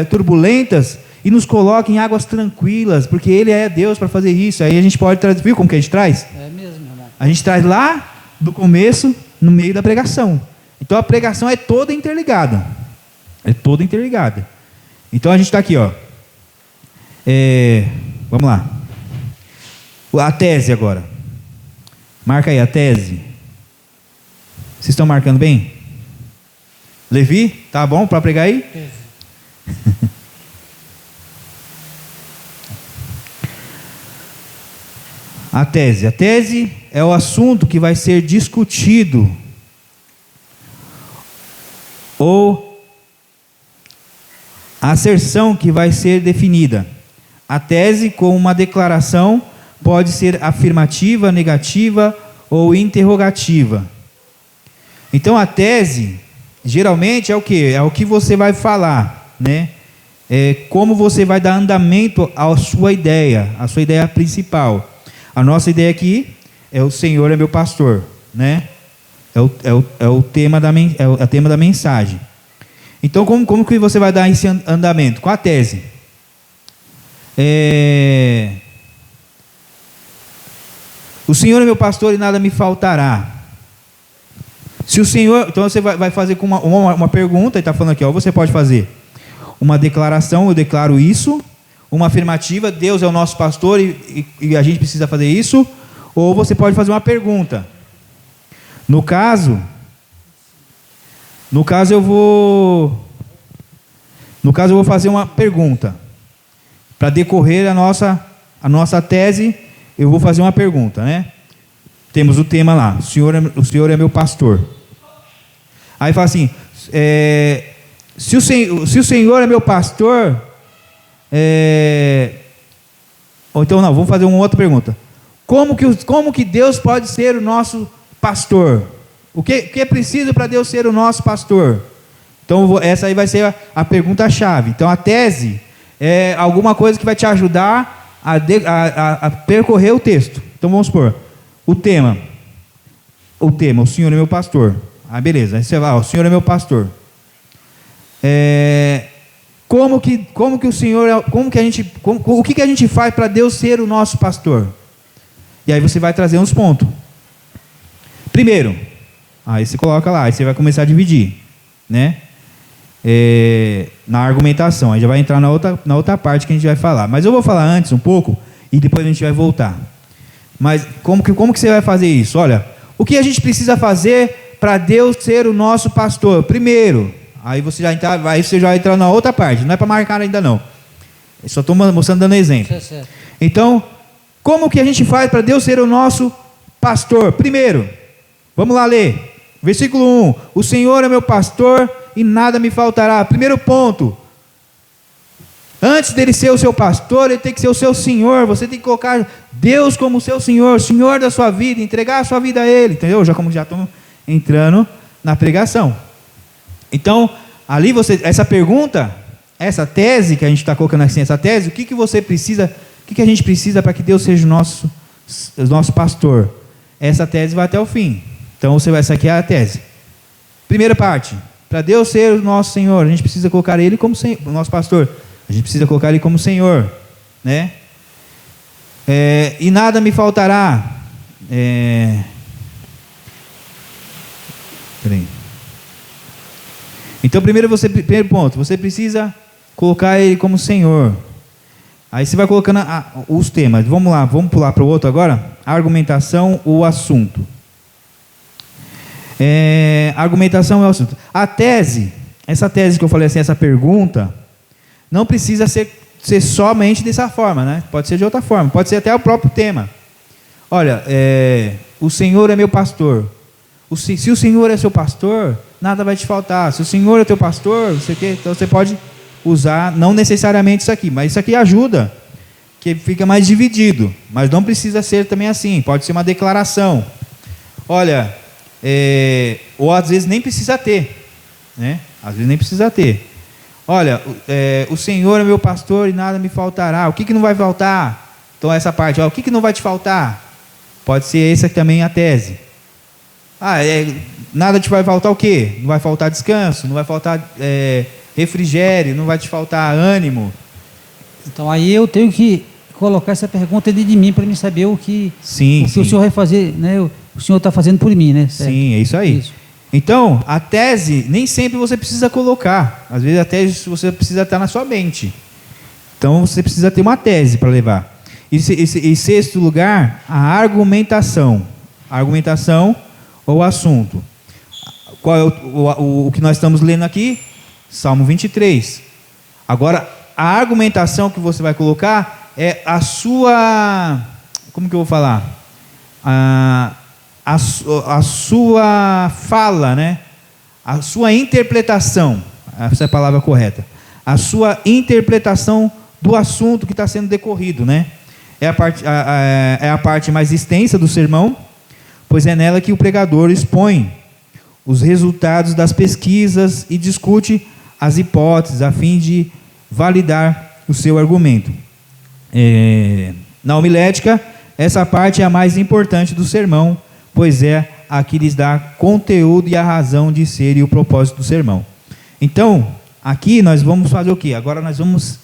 turbulentas e nos coloca em águas tranquilas, porque ele é Deus para fazer isso. Aí a gente pode trazer, viu como que a gente traz? É mesmo, irmão. A gente traz lá do começo, no meio da pregação. Então a pregação é toda interligada. É toda interligada. Então a gente está aqui, ó. Vamos lá. A tese agora. Marca aí a tese. Vocês estão marcando bem? Levi, tá bom para pregar aí? A tese. A tese é o assunto que vai ser discutido ou a asserção que vai ser definida. A tese, com uma declaração, pode ser afirmativa, negativa ou interrogativa. Então a tese, geralmente é o quê? É o que você vai falar, né? Como você vai dar andamento à sua ideia principal. A nossa ideia aqui é o Senhor é meu pastor, né? É o tema da mensagem. Então como que você vai dar esse andamento? Com a tese. O Senhor é meu pastor e nada me faltará. Se o Senhor... Então você vai fazer com uma pergunta, ele está falando aqui, ó, você pode fazer uma declaração, eu declaro isso. Uma afirmativa, Deus é o nosso pastor e a gente precisa fazer isso. Ou você pode fazer uma pergunta. No caso eu vou fazer uma pergunta. Para decorrer a nossa tese, eu vou fazer uma pergunta, né? Temos o tema lá, o Senhor é meu pastor. Aí fala assim, se o Senhor é meu pastor, ou então não, vamos fazer uma outra pergunta. Como que Deus pode ser o nosso pastor? O que é preciso para Deus ser o nosso pastor? Então essa aí vai ser a pergunta-chave. Então a tese é alguma coisa que vai te ajudar a percorrer o texto. Então vamos supor, o tema, o Senhor é meu pastor. Ah, beleza, aí você vai, o Senhor é meu pastor. Como que o Senhor, o que a gente faz para Deus ser o nosso pastor? E aí você vai trazer uns pontos. Primeiro, aí você coloca lá, aí você vai começar a dividir, né? Na argumentação, aí já vai entrar na outra parte que a gente vai falar. Mas eu vou falar antes um pouco e depois a gente vai voltar. Mas como que você vai fazer isso? Olha, o que a gente precisa fazer para Deus ser o nosso pastor? Primeiro, aí você já vai entrar na outra parte, não é para marcar ainda não. Eu só estou mostrando, dando exemplo. Então, como que a gente faz para Deus ser o nosso pastor? Primeiro, vamos lá ler. Versículo 1. O Senhor é meu pastor e nada me faltará. Primeiro ponto. Antes dele ser o seu pastor, ele tem que ser o seu Senhor. Você tem que colocar Deus como seu Senhor, Senhor da sua vida, entregar a sua vida a Ele. Entendeu? Já estamos entrando na pregação. Então, ali essa pergunta, essa tese que a gente está colocando assim, essa tese, o que você precisa, o que a gente precisa para que Deus seja o nosso pastor? Essa tese vai até o fim. Então, essa aqui é a tese. Primeira parte, para Deus ser o nosso Senhor, a gente precisa colocar Ele como o nosso pastor. A gente precisa colocar Ele como Senhor, né? E nada me faltará. Peraí. Então, primeiro ponto, você precisa colocar Ele como Senhor. Aí você vai colocando os temas. Vamos lá, vamos pular para o outro agora. Argumentação ou assunto. Argumentação é o assunto. A tese, essa tese que eu falei assim, essa pergunta, não precisa ser somente dessa forma, né? Pode ser de outra forma, pode ser até o próprio tema. Olha, o Senhor é meu pastor. Se o Senhor é seu pastor, nada vai te faltar. Se o Senhor é teu pastor, então você pode usar, não necessariamente isso aqui, mas isso aqui ajuda, que fica mais dividido, mas não precisa ser também assim, pode ser uma declaração. Olha, ou às vezes nem precisa ter, né? Às vezes nem precisa ter. Olha, o Senhor é meu pastor e nada me faltará. O que não vai faltar? Então essa parte, o que não vai te faltar? Pode ser essa também a tese. Nada te vai faltar o quê? Não vai faltar descanso, não vai faltar refrigério, não vai te faltar ânimo. Então aí eu tenho que colocar essa pergunta dentro de mim para me saber o que o Senhor vai fazer, né? O Senhor está fazendo por mim, né? Certo? Sim, é isso aí. Isso. Então, a tese, nem sempre você precisa colocar. Às vezes a tese você precisa estar na sua mente. Então, você precisa ter uma tese para levar. E em sexto lugar, a argumentação. Argumentação ou assunto. Qual é o que nós estamos lendo aqui? Salmo 23. Agora, a argumentação que você vai colocar é a sua... Como que eu vou falar? A sua fala, né? A sua interpretação, essa é a palavra correta, a sua interpretação do assunto que está sendo decorrido, né? É a parte mais extensa do sermão, pois é nela que o pregador expõe os resultados das pesquisas e discute as hipóteses a fim de validar o seu argumento. Na homilética, essa parte é a mais importante do sermão, pois é a que lhes dá conteúdo e a razão de ser e o propósito do sermão. Então, aqui nós vamos fazer o quê? Agora nós vamos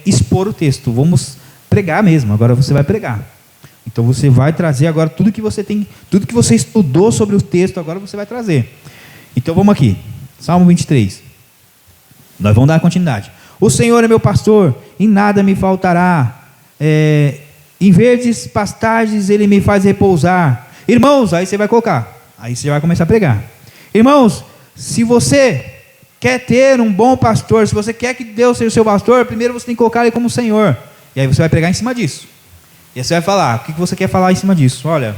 expor o texto, vamos pregar mesmo, agora você vai pregar. Então você vai trazer agora tudo que você tem, tudo que você estudou sobre o texto, agora você vai trazer. Então vamos aqui, Salmo 23. Nós vamos dar continuidade. O Senhor é meu pastor, e nada me faltará. Em verdes pastagens ele me faz repousar. Irmãos, aí você vai colocar, aí você vai começar a pregar. Irmãos, se você quer ter um bom pastor, se você quer que Deus seja o seu pastor, primeiro você tem que colocar ele como Senhor. E aí você vai pregar em cima disso. E aí você vai falar, o que você quer falar em cima disso? Olha,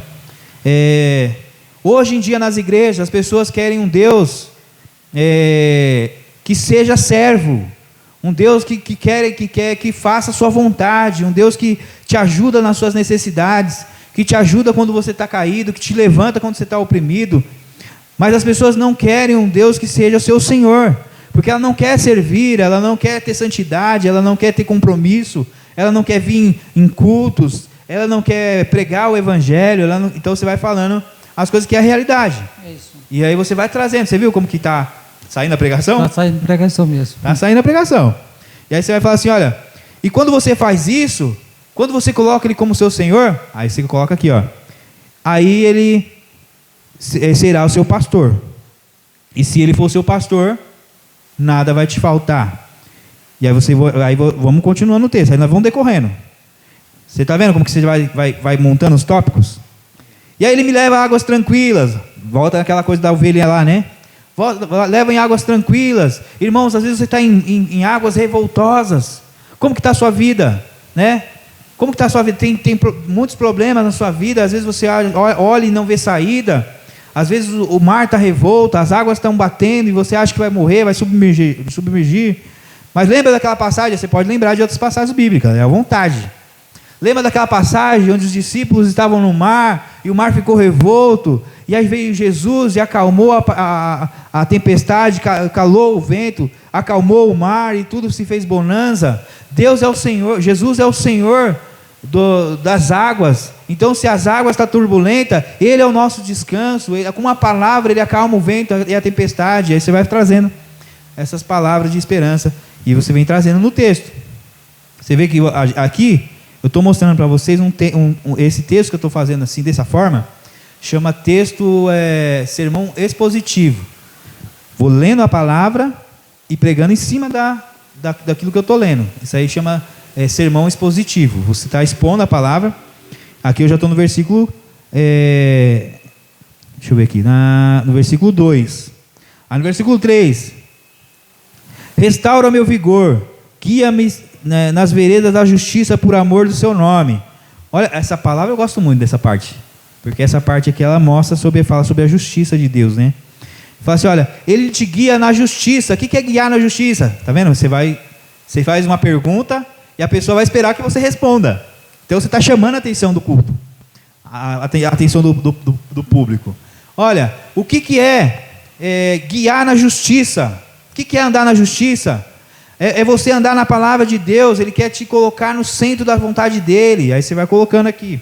hoje em dia nas igrejas, as pessoas querem um Deus que seja servo, um Deus que faça a sua vontade, um Deus que te ajuda nas suas necessidades, que te ajuda quando você está caído, que te levanta quando você está oprimido. Mas as pessoas não querem um Deus que seja seu Senhor, Porque ela não quer servir, ela não quer ter santidade, ela não quer ter compromisso, ela não quer vir em cultos, ela não quer pregar o evangelho, então você vai falando as coisas que é a realidade. É isso. E aí você vai trazendo. Você viu como que está saindo a pregação? Está saindo a pregação mesmo. Está saindo a pregação. E aí você vai falar assim, olha, e quando você faz isso, quando você coloca ele como seu Senhor, aí você coloca aqui, ó, aí ele será o seu pastor. E se ele for seu pastor, nada vai te faltar. E aí vamos continuando o texto, aí nós vamos decorrendo. Você está vendo como que você vai montando os tópicos? E aí ele me leva a águas tranquilas. Volta naquela coisa da ovelha lá, né? Leva em águas tranquilas. Irmãos, às vezes você está em águas revoltosas. Como que está a sua vida? Né? Como que está a sua vida? Tem muitos problemas na sua vida. Às vezes você olha e não vê saída. Às vezes o mar está revolto, as águas estão batendo e você acha que vai morrer, vai submergir. Mas lembra daquela passagem? Você pode lembrar de outras passagens bíblicas, é à vontade. Lembra daquela passagem onde os discípulos estavam no mar e o mar ficou revolto, e aí veio Jesus e acalmou a tempestade, calou o vento, acalmou o mar e tudo se fez bonança. Deus é o Senhor, Jesus é o Senhor das águas. Então, se as águas estão turbulentas, Ele é o nosso descanso. Com uma palavra Ele acalma o vento e a tempestade. Aí você vai trazendo essas palavras de esperança e você vem trazendo no texto. Você vê que aqui eu estou mostrando para vocês esse texto que eu estou fazendo assim, dessa forma, chama texto sermão expositivo. Vou lendo a palavra e pregando em cima daquilo que eu estou lendo. Isso aí chama sermão expositivo. Você está expondo a palavra. Aqui eu já estou no versículo, deixa eu ver aqui, no versículo 2. No versículo 3, restaura o meu vigor, guia-me nas veredas da justiça por amor do seu nome. Olha, essa palavra eu gosto muito dessa parte, porque essa parte aqui ela fala sobre a justiça de Deus, né? Fala assim, olha, Ele te guia na justiça. O que é guiar na justiça? Tá vendo? Você faz uma pergunta e a pessoa vai esperar que você responda. Então você está chamando a atenção do culto, a atenção do público. Olha, o que é guiar na justiça? O que é andar na justiça? É você andar na palavra de Deus. Ele quer te colocar no centro da vontade dEle. Aí você vai colocando aqui,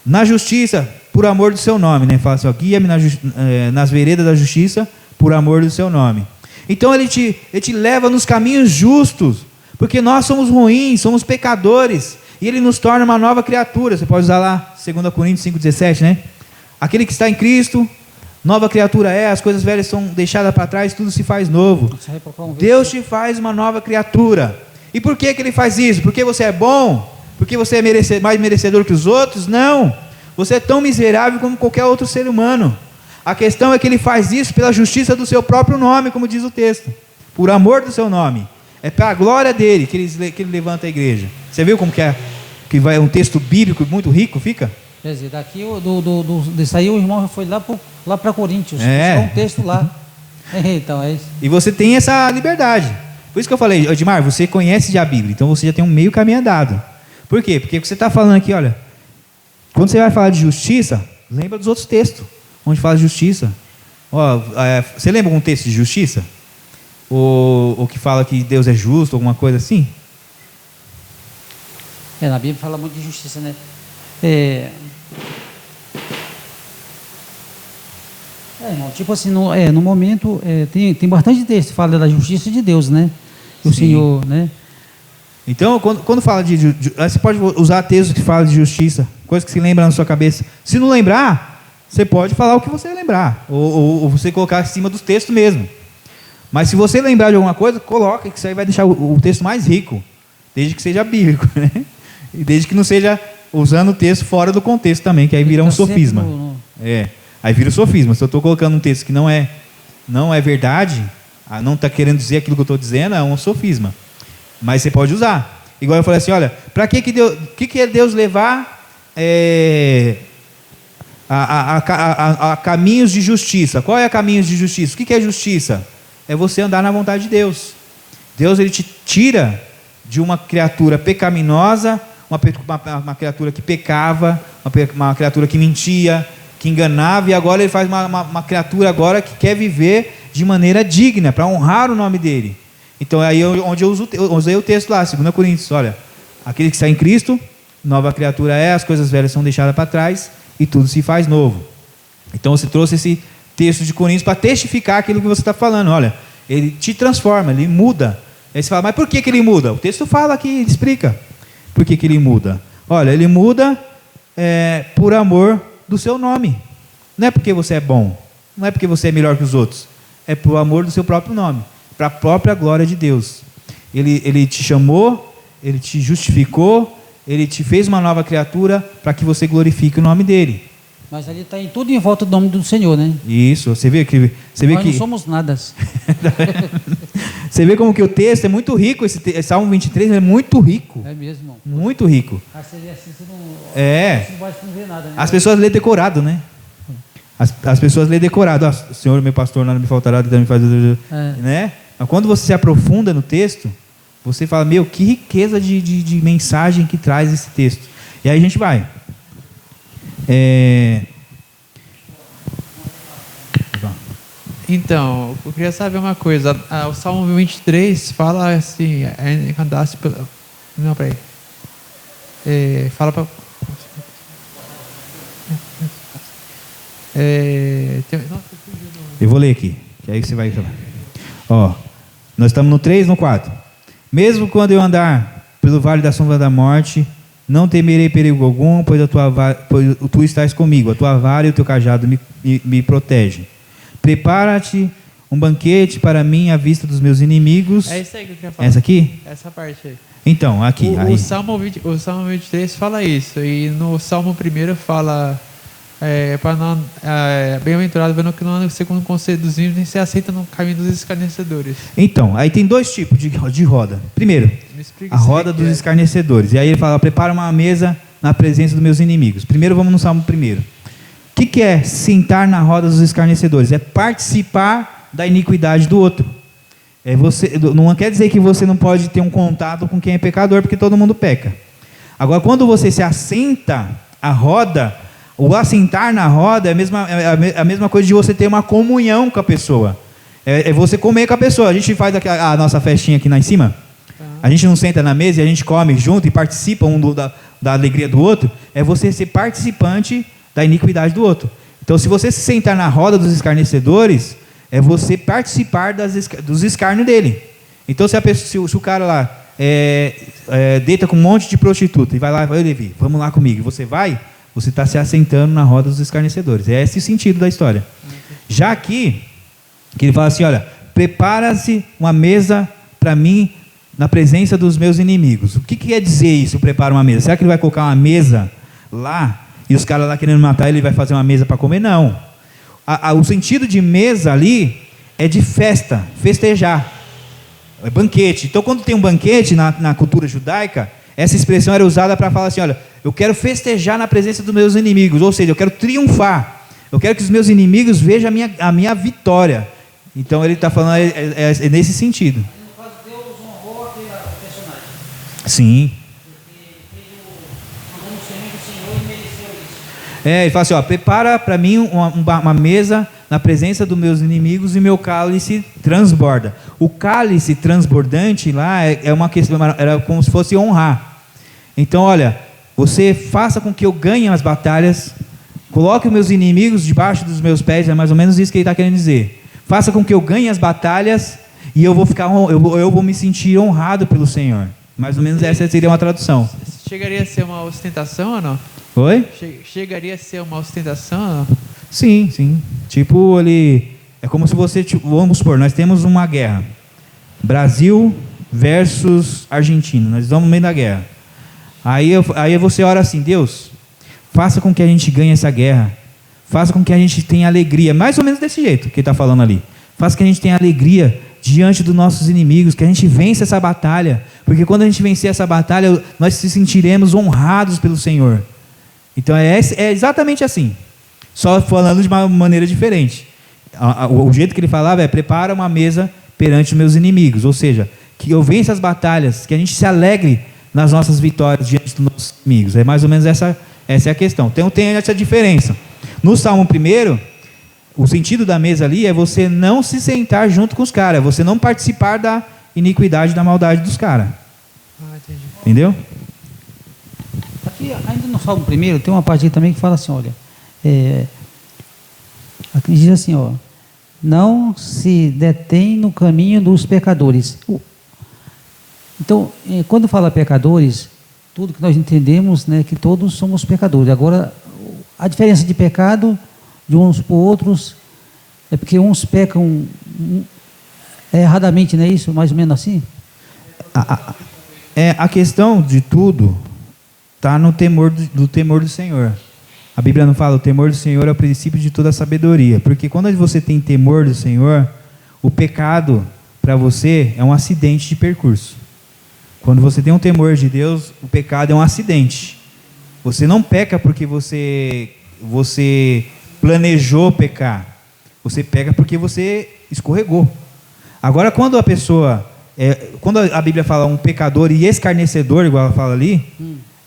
na justiça, por amor do seu nome, né? Fala assim, guia-me nas veredas da justiça, por amor do seu nome. Então ele te leva nos caminhos justos, porque nós somos ruins, somos pecadores, e Ele nos torna uma nova criatura. Você pode usar lá 2 Coríntios 5,17, né? Aquele que está em Cristo, nova criatura as coisas velhas são deixadas para trás, tudo se faz novo. Deus te faz uma nova criatura. E por que Ele faz isso? Porque você é bom? Porque você é mais merecedor que os outros? Não, você é tão miserável como qualquer outro ser humano. A questão é que Ele faz isso pela justiça do seu próprio nome, como diz o texto, por amor do seu nome. É para a glória dele que ele levanta a igreja. Você viu como que vai um texto bíblico muito rico, fica? Quer dizer, daqui desse aí o irmão já foi lá para Coríntios. Um texto lá. Então é isso. E você tem essa liberdade. Por isso que eu falei, Edmar, você conhece já a Bíblia, então você já tem um meio caminho andado. Por quê? Porque você está falando aqui, olha, quando você vai falar de justiça, lembra dos outros textos, onde fala de justiça. Você lembra algum texto de justiça? Ou que fala que Deus é justo, alguma coisa assim? Na Bíblia fala muito de justiça, né? Irmão, tipo assim, no momento tem bastante texto que fala da justiça de Deus, né? O Senhor, né? Então, quando fala você pode usar textos que falam de justiça, coisas que se lembram na sua cabeça. Se não lembrar, você pode falar o que você lembrar, ou você colocar acima dos textos mesmo. Mas se você lembrar de alguma coisa, coloca, que isso aí vai deixar o texto mais rico, desde que seja bíblico, né? E desde que não seja usando o texto fora do contexto também, que aí vira um sofisma. Aí vira um sofisma. Se eu estou colocando um texto que não é verdade, não está querendo dizer aquilo que eu estou dizendo, é um sofisma. Mas você pode usar. Igual eu falei assim, olha, para que é Deus levar a caminhos de justiça? Qual é caminhos de justiça? O que é justiça? É você andar na vontade de Deus. Deus, Ele te tira de uma criatura pecaminosa, uma criatura que pecava, uma criatura que mentia, que enganava, e agora Ele faz uma criatura agora que quer viver de maneira digna, para honrar o nome dele. Então é aí onde eu usei o texto lá, 2 Coríntios, olha, aquele que está em Cristo, nova criatura é, as coisas velhas são deixadas para trás e tudo se faz novo. Então você trouxe esse texto de Coríntios para testificar aquilo que você está falando. Olha, ele te transforma, ele muda. Aí você fala, mas por que ele muda? O texto fala aqui, ele explica por que ele muda. Olha, ele muda por amor do seu nome. Não é porque você é bom, não é porque você é melhor que os outros, é por amor do seu próprio nome, para a própria glória de Deus. Ele te chamou, ele te justificou, ele te fez uma nova criatura para que você glorifique o nome dele. Mas ali está em tudo em volta do nome do Senhor, né? Isso, você vê que Nós não somos nada. Você vê como que o texto é muito rico, esse Salmo 23 é muito rico. É mesmo. Muito rico. Você não vê nada, né? As pessoas lê decorado, né? As pessoas lê decorado. Senhor, meu pastor, nada me faltará, me faz... né? Mas quando você se aprofunda no texto, você fala, meu, que riqueza de mensagem que traz esse texto. E aí a gente vai. Então, eu queria saber uma coisa. O Salmo 23 fala assim, andasse pela... Não, peraí. Fala para... Eu vou ler aqui, que aí você vai falar. Ó, nós estamos no 3, no 4. Mesmo quando eu andar pelo vale da sombra da morte, não temerei perigo algum, pois tu estás comigo, a tua vara e o teu cajado me protegem. Prepara-te um banquete para mim à vista dos meus inimigos. É isso aí que eu queria falar. Essa aqui? Essa parte aí. Então, aqui. O Salmo 23 fala isso, e no Salmo 1 fala para não bem-aventurado vendo que não anda segundo o conselho dos ímpios, nem se aceita no caminho dos escarnecedores. Então, aí tem dois tipos de roda. Primeiro, a roda dos escarnecedores. E aí ele fala, prepara uma mesa na presença dos meus inimigos. Primeiro vamos no Salmo 1. O que é sentar na roda dos escarnecedores? É participar da iniquidade do outro. Não quer dizer que você não pode ter um contato com quem é pecador, porque todo mundo peca. Agora, quando você se assenta à roda, o assentar na roda é a mesma coisa de você ter uma comunhão com a pessoa. É você comer com a pessoa. A gente faz a nossa festinha aqui lá em cima. A gente não senta na mesa e a gente come junto e participa da alegria do outro. É você ser participante da iniquidade do outro. Então, se você se sentar na roda dos escarnecedores, é você participar dos escárnios dele. Então, se o cara lá deita com um monte de prostituta e vai lá, vai, Levi, vamos lá comigo, você vai, você está se assentando na roda dos escarnecedores. É esse o sentido da história. Já aqui, que ele fala assim, olha, prepara-se uma mesa para mim na presença dos meus inimigos. O que quer dizer isso, prepara uma mesa? Será que ele vai colocar uma mesa lá e os caras lá querendo matar ele, vai fazer uma mesa para comer? Não. O sentido de mesa ali é de festa, festejar, é banquete. Então, quando tem um banquete na cultura judaica, essa expressão era usada para falar assim, olha, eu quero festejar na presença dos meus inimigos, ou seja, eu quero triunfar, eu quero que os meus inimigos vejam a minha vitória. Então ele está falando é nesse sentido. No caso, Deus honrou aquele personagem. Sim. Ele fala assim, ó, prepara para mim uma mesa na presença dos meus inimigos e meu cálice transborda. O cálice transbordante lá é uma questão, era como se fosse honrar. Então, olha, você faça com que eu ganhe as batalhas, coloque os meus inimigos debaixo dos meus pés, é mais ou menos isso que ele está querendo dizer. Faça com que eu ganhe as batalhas e eu vou me sentir honrado pelo Senhor. Mais ou menos essa seria uma tradução. Chegaria a ser uma ostentação ou não? Oi? Chegaria a ser uma ostentação ou não? Sim, sim. Tipo, é como se você, vamos supor, nós temos uma guerra. Brasil versus Argentina. Nós estamos no meio da guerra. Aí você ora assim, Deus, faça com que a gente ganhe essa guerra. Faça com que a gente tenha alegria. Mais ou menos desse jeito que ele está falando ali. Faça que a gente tenha alegria diante dos nossos inimigos, que a gente vença essa batalha. Porque quando a gente vencer essa batalha, nós se sentiremos honrados pelo Senhor. Então é exatamente assim, só falando de uma maneira diferente. O jeito que ele falava é, prepara uma mesa perante os meus inimigos, ou seja, que eu vença as batalhas, que a gente se alegre nas nossas vitórias diante dos nossos inimigos. É mais ou menos essa é a questão. Então tem essa diferença. No Salmo 1, O sentido da mesa ali é você não se sentar junto com os caras, você não participar da iniquidade, da maldade dos caras. Entendi. Entendeu? Aqui, ainda no Salmo primeiro, tem uma parte aqui também que fala assim, olha, aqui diz assim, ó, não se detém no caminho dos pecadores. Então, quando fala pecadores, tudo que nós entendemos, né, que todos somos pecadores. Agora, a diferença de pecado de uns para outros é porque uns pecam erradamente, não é isso? Mais ou menos assim? A questão de tudo está no temor do temor do Senhor. A Bíblia não fala, o temor do Senhor é o princípio de toda a sabedoria. Porque quando você tem temor do Senhor, o pecado para você é um acidente de percurso. Quando você tem um temor de Deus, o pecado é um acidente. Você não peca porque você planejou pecar. Você peca porque você escorregou. Agora, quando a pessoa... quando a Bíblia fala um pecador e escarnecedor, igual ela fala ali,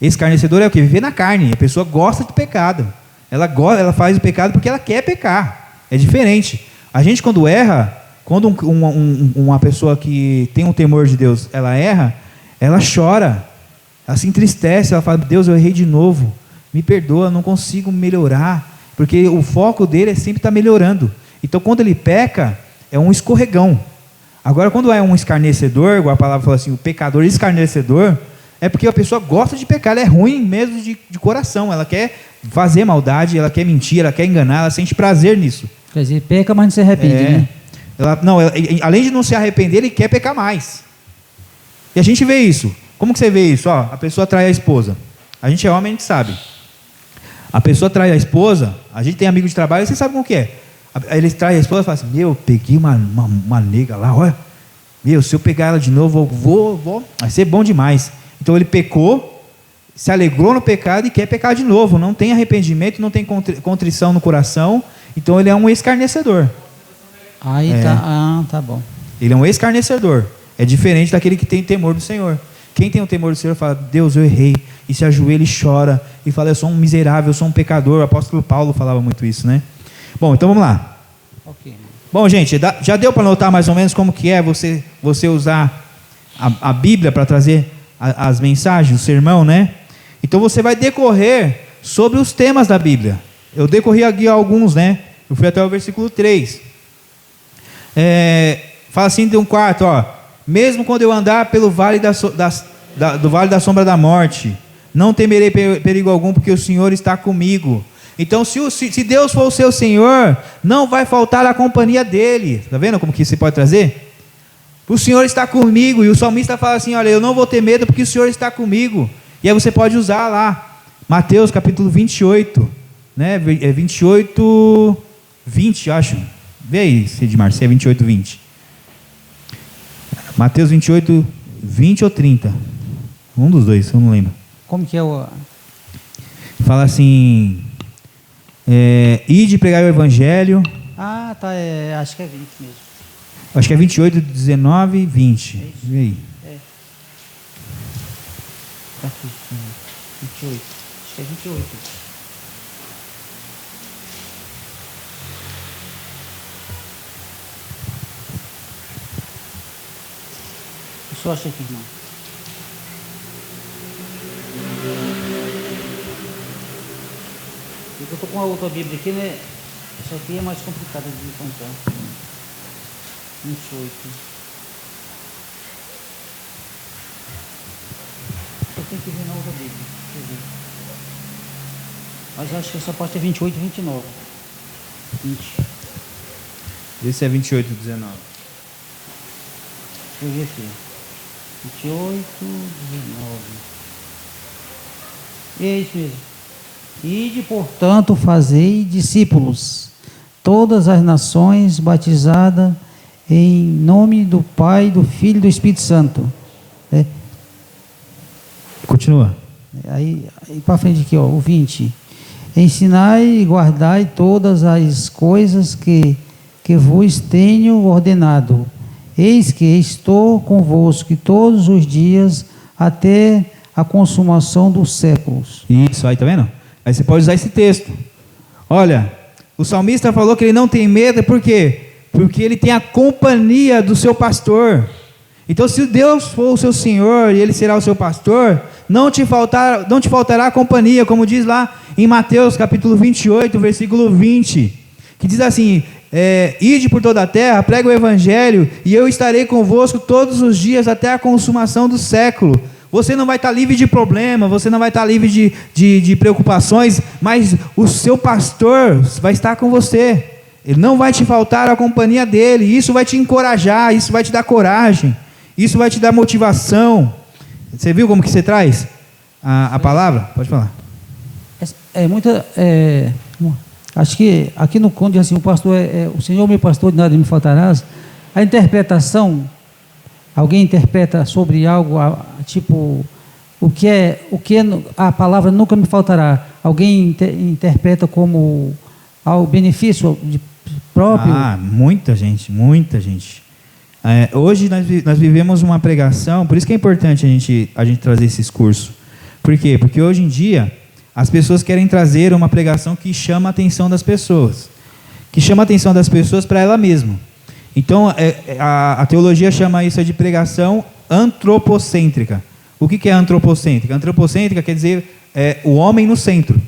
escarnecedor é o quê? Viver na carne. A pessoa gosta de pecado. Ela faz o pecado porque ela quer pecar. É diferente. A gente, quando erra, quando uma pessoa que tem um temor de Deus, ela erra, ela chora, ela se entristece, ela fala, Deus, eu errei de novo, me perdoa, não consigo melhorar, porque o foco dele é sempre estar melhorando. Então, quando ele peca, é um escorregão. Agora, quando é um escarnecedor, igual a palavra fala assim, o pecador escarnecedor, é porque a pessoa gosta de pecar, ela é ruim mesmo de coração, ela quer fazer maldade, ela quer mentir, ela quer enganar, ela sente prazer nisso. Quer dizer, peca, mas não se arrepende, né? Além de não se arrepender, ele quer pecar mais. E a gente vê isso. Como que você vê isso? Ó, a pessoa trai a esposa. A gente é homem, a gente sabe. A pessoa trai a esposa, a gente tem amigo de trabalho, você sabe como que é. Ele trai a esposa e fala assim, peguei uma nega lá, olha. Se eu pegar ela de novo, vai ser bom demais. Então ele pecou, se alegrou no pecado e quer pecar de novo. Não tem arrependimento, não tem contrição no coração. Então ele é um escarnecedor. Aí tá bom. Ele é um escarnecedor. É diferente daquele que tem temor do Senhor. Quem tem o temor do Senhor fala, Deus, eu errei. E se ajoelha e chora. E fala, eu sou um miserável, eu sou um pecador. O apóstolo Paulo falava muito isso, né? Bom, então vamos lá. Okay. Bom, gente, já deu para notar mais ou menos como que é você usar a Bíblia para trazer as mensagens, o sermão, né? Então você vai decorrer sobre os temas da Bíblia. Eu decorri aqui alguns, né? Eu fui até o versículo 3. Fala assim de um quarto, ó. Mesmo quando eu andar pelo vale do vale da sombra da morte, não temerei perigo algum, porque o Senhor está comigo. Então, se Deus for o seu Senhor, não vai faltar a companhia dele. Está vendo como que você pode trazer? O Senhor está comigo. E o salmista fala assim, olha, eu não vou ter medo, porque o Senhor está comigo. E aí você pode usar lá, Mateus capítulo 28, né? 28, 20, acho. Vê aí, Sidmar, se é 28, 20. Mateus 28, 20 ou 30. Um dos dois, eu não lembro. Como que é o... Fala assim... ide pregar o evangelho. Ah, tá, acho que é 20 mesmo. Acho que é 28, 19 e 20. Vê aí. Tá aqui, 28. Acho que é 28. Eu só acho aqui, irmão. Eu estou com a outra Bíblia aqui, né? Essa aqui é mais complicada de encontrar. 28. Eu tenho que ver na outra Bíblia. Deixa eu ver. Mas acho que essa parte é 28 e 29. 20. Esse é 28, 19. Deixa eu ver aqui. 28, 19. E é isso mesmo. Ide, portanto, fazei discípulos, todas as nações, batizadas em nome do Pai, do Filho e do Espírito Santo. Continua. Aí para frente aqui, ó, o 20. Ensinai e guardai todas as coisas que vos tenho ordenado. Eis que estou convosco todos os dias até a consumação dos séculos. Isso, aí tá vendo? Aí você pode usar esse texto. Olha, O salmista falou que ele não tem medo, por quê? Porque ele tem a companhia do seu pastor. Então, se Deus for o seu Senhor e Ele será o seu pastor, não te faltará companhia, como diz lá em Mateus capítulo 28, versículo 20, que diz assim: ide por toda a terra, prega o evangelho, e eu estarei convosco todos os dias até a consumação do século. Você não vai estar livre de problema, você não vai estar livre de preocupações, mas o seu pastor vai estar com você. Ele não vai te faltar a companhia dele. Isso vai te encorajar, isso vai te dar coragem, isso vai te dar motivação. Você viu como que você traz a palavra? Pode falar. Acho que aqui no Conde, assim, o pastor o Senhor meu pastor, de nada me faltarás. A interpretação, alguém interpreta sobre algo, tipo, o que a palavra nunca me faltará. Alguém interpreta como ao benefício próprio? Muita gente. Hoje nós vivemos uma pregação, por isso que é importante a gente trazer esses cursos. Por quê? Porque hoje em dia as pessoas querem trazer uma pregação que chama a atenção das pessoas, para ela mesma. Então a teologia chama isso de pregação antropocêntrica. O que é antropocêntrica? Antropocêntrica quer dizer o homem no centro.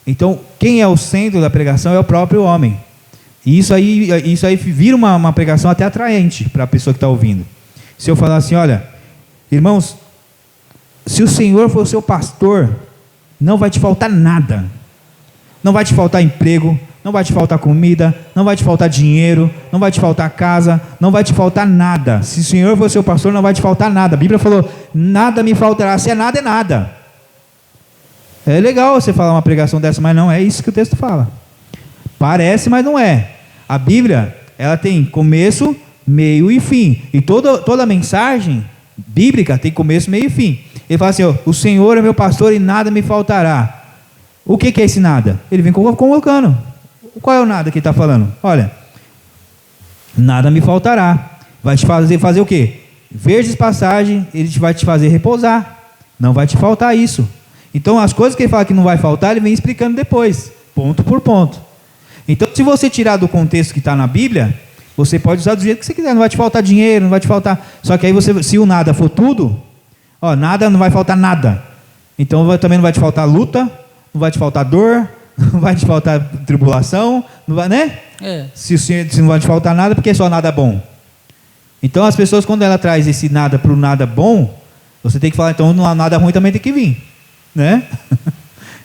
Então, quem é o centro da pregação é o próprio homem. E isso aí vira uma pregação até atraente para a pessoa que está ouvindo. Se eu falar assim: olha, irmãos, se o Senhor for o seu pastor, não vai te faltar nada. Não vai te faltar emprego, não vai te faltar comida, não vai te faltar dinheiro, não vai te faltar casa, não vai te faltar nada. Se o Senhor for o seu pastor, não vai te faltar nada. A Bíblia falou: nada me faltará. Se é nada, é nada. É legal você falar uma pregação dessa, mas não é isso que o texto fala. Parece, mas não é. A Bíblia, ela tem começo, meio e fim. E toda mensagem bíblica tem começo, meio e fim. Ele fala assim: o Senhor é meu pastor e nada me faltará. O que é esse nada? Ele vem colocando. Qual é o nada que ele está falando? Olha, nada me faltará. Vai te fazer o quê? Verdes passagem, ele vai te fazer repousar. Não vai te faltar isso. Então, as coisas que ele fala que não vai faltar, ele vem explicando depois, ponto por ponto. Então, se você tirar do contexto que está na Bíblia, você pode usar do jeito que você quiser. Não vai te faltar dinheiro, não vai te faltar. Só que aí se o nada for tudo, nada, não vai faltar nada. Então também não vai te faltar luta, não vai te faltar dor, não vai te faltar tribulação, não vai, né? Se não vai te faltar nada, porque é só nada bom. Então as pessoas, quando ela traz esse nada para o nada bom, você tem que falar: então nada ruim também tem que vir, né?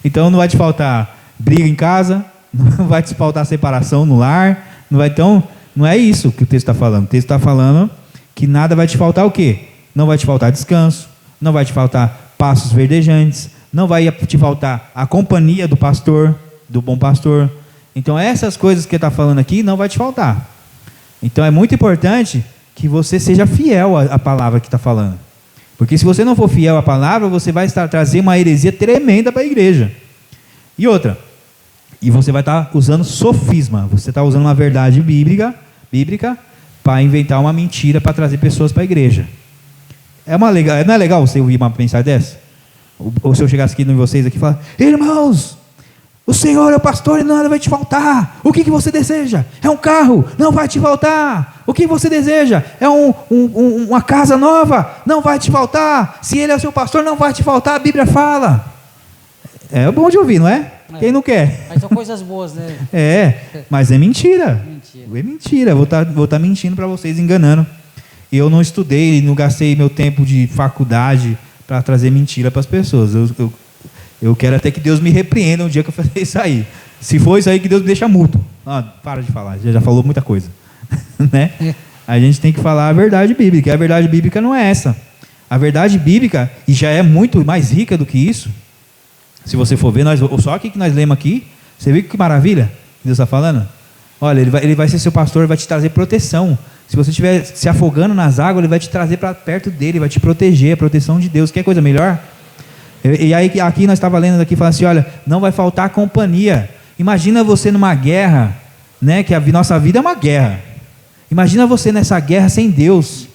Então não vai te faltar briga em casa, não vai te faltar separação no lar, então não é isso que o texto está falando. O texto está falando que nada vai te faltar o quê? Não vai te faltar descanso, não vai te faltar pastos verdejantes, não vai te faltar a companhia do pastor, do bom pastor. Então essas coisas que ele está falando aqui não vai te faltar. Então é muito importante que você seja fiel à palavra que está falando. Porque se você não for fiel à palavra, você vai trazer uma heresia tremenda para a igreja. E outra, e você vai estar usando sofisma, você está usando uma verdade bíblica para inventar uma mentira para trazer pessoas para a igreja. Não é legal você ouvir uma mensagem dessa? Ou se eu chegasse aqui em vocês aqui e falar: irmãos, o Senhor é o pastor e nada vai te faltar. O que você deseja? É um carro? Não vai te faltar. O que você deseja? É uma casa nova? Não vai te faltar. Se Ele é o seu pastor, não vai te faltar. A Bíblia fala. É bom de ouvir, não é? Quem não quer? Mas são coisas boas, né? Mas é mentira. É mentira. Vou tá mentindo para vocês, enganando. Eu não estudei, não gastei meu tempo de faculdade para trazer mentira para as pessoas. Eu quero até que Deus me repreenda um dia que eu fazer isso aí. Se for isso aí, que Deus me deixa mudo. Para de falar, já falou muita coisa. Né? A gente tem que falar a verdade bíblica. E a verdade bíblica não é essa. A verdade bíblica, e já é muito mais rica do que isso. Se você for ver, só aqui que nós lemos aqui, você viu que maravilha que Deus está falando? Olha, ele vai ser seu pastor, vai te trazer proteção. Se você estiver se afogando nas águas, ele vai te trazer para perto dele, vai te proteger, a proteção de Deus. Quer coisa melhor? E aí aqui nós estávamos lendo aqui, falando assim: olha, não vai faltar companhia. Imagina você numa guerra, né? Que a nossa vida é uma guerra. Imagina você nessa guerra sem Deus.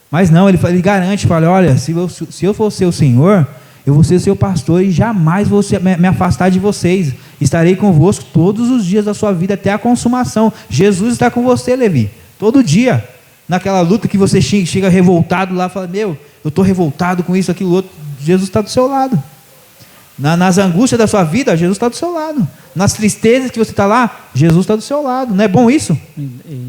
Mas não, ele garante, fala: olha, se eu for ser o Senhor, eu vou ser seu pastor e jamais vou me afastar de vocês. Estarei convosco todos os dias da sua vida até a consumação. Jesus está com você, Levi, todo dia. Naquela luta que você chega revoltado lá, fala, eu estou revoltado com isso, aquilo, outro. Jesus está do seu lado. Nas angústias da sua vida, Jesus está do seu lado. Nas tristezas que você está lá, Jesus está do seu lado. Não é bom isso?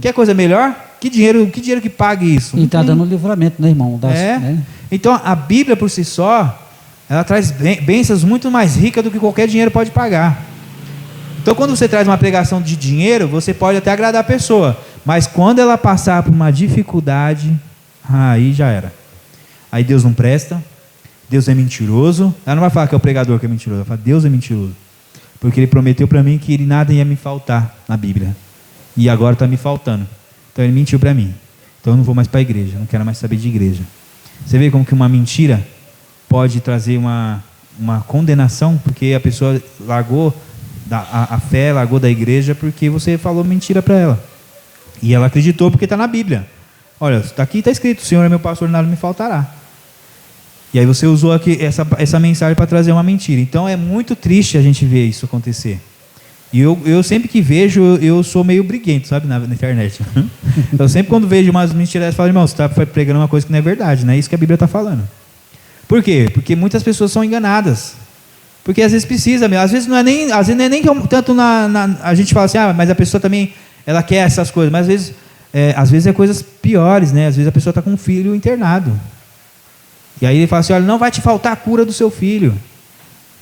Quer coisa melhor? Que dinheiro que pague isso? E está dando livramento, né, irmão? Né? Então, a Bíblia por si só, ela traz bênçãos muito mais ricas do que qualquer dinheiro pode pagar. Então, quando você traz uma pregação de dinheiro, você pode até agradar a pessoa, mas quando ela passar por uma dificuldade, aí já era. Aí Deus não presta, Deus é mentiroso. Ela não vai falar que é o pregador que é mentiroso, ela fala, Deus é mentiroso, porque Ele prometeu para mim que nada ia me faltar na Bíblia, e agora está me faltando. Então Ele mentiu para mim, então eu não vou mais para a igreja, não quero mais saber de igreja. Você vê como que uma mentira pode trazer uma condenação, porque a pessoa largou a fé, largou da igreja porque você falou mentira para ela, e ela acreditou porque está na Bíblia. Olha, aqui está escrito, o Senhor é meu pastor, nada me faltará. E aí você usou aqui essa mensagem para trazer uma mentira. Então é muito triste a gente ver isso acontecer. E eu sempre que vejo, eu sou meio briguento, sabe, na internet. Eu sempre quando vejo umas mentiras, eu falo, irmão, você está pregando uma coisa que não é verdade, não é isso que a Bíblia está falando. Por quê? Porque muitas pessoas são enganadas. Porque às vezes precisa mesmo. Às vezes não é nem tanto a gente fala assim, mas a pessoa também, ela quer essas coisas. Mas às vezes é coisas piores, né? Às vezes a pessoa está com um filho internado. E aí ele fala assim, olha, não vai te faltar a cura do seu filho.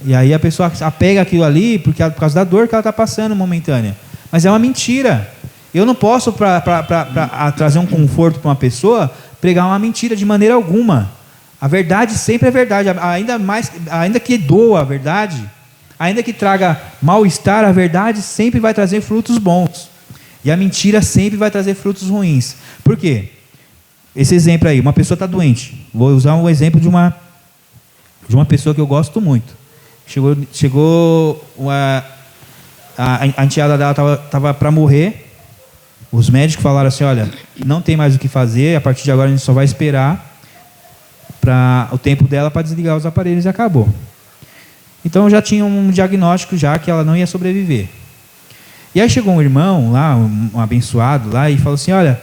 E aí a pessoa apega aquilo ali por causa da dor que ela está passando momentânea. Mas é uma mentira. Eu não posso, para trazer um conforto para uma pessoa, pregar uma mentira de maneira alguma. A verdade sempre é verdade. Ainda que doa a verdade, ainda que traga mal-estar, a verdade sempre vai trazer frutos bons. E a mentira sempre vai trazer frutos ruins. Por quê? Esse exemplo aí, uma pessoa está doente. Vou usar um exemplo de uma pessoa que eu gosto muito. Chegou a enteada dela estava para morrer. Os médicos falaram assim, olha, não tem mais o que fazer, a partir de agora a gente só vai esperar para o tempo dela para desligar os aparelhos e acabou. Então já tinha um diagnóstico já que ela não ia sobreviver. E aí chegou um irmão lá, um abençoado lá, e falou assim, olha,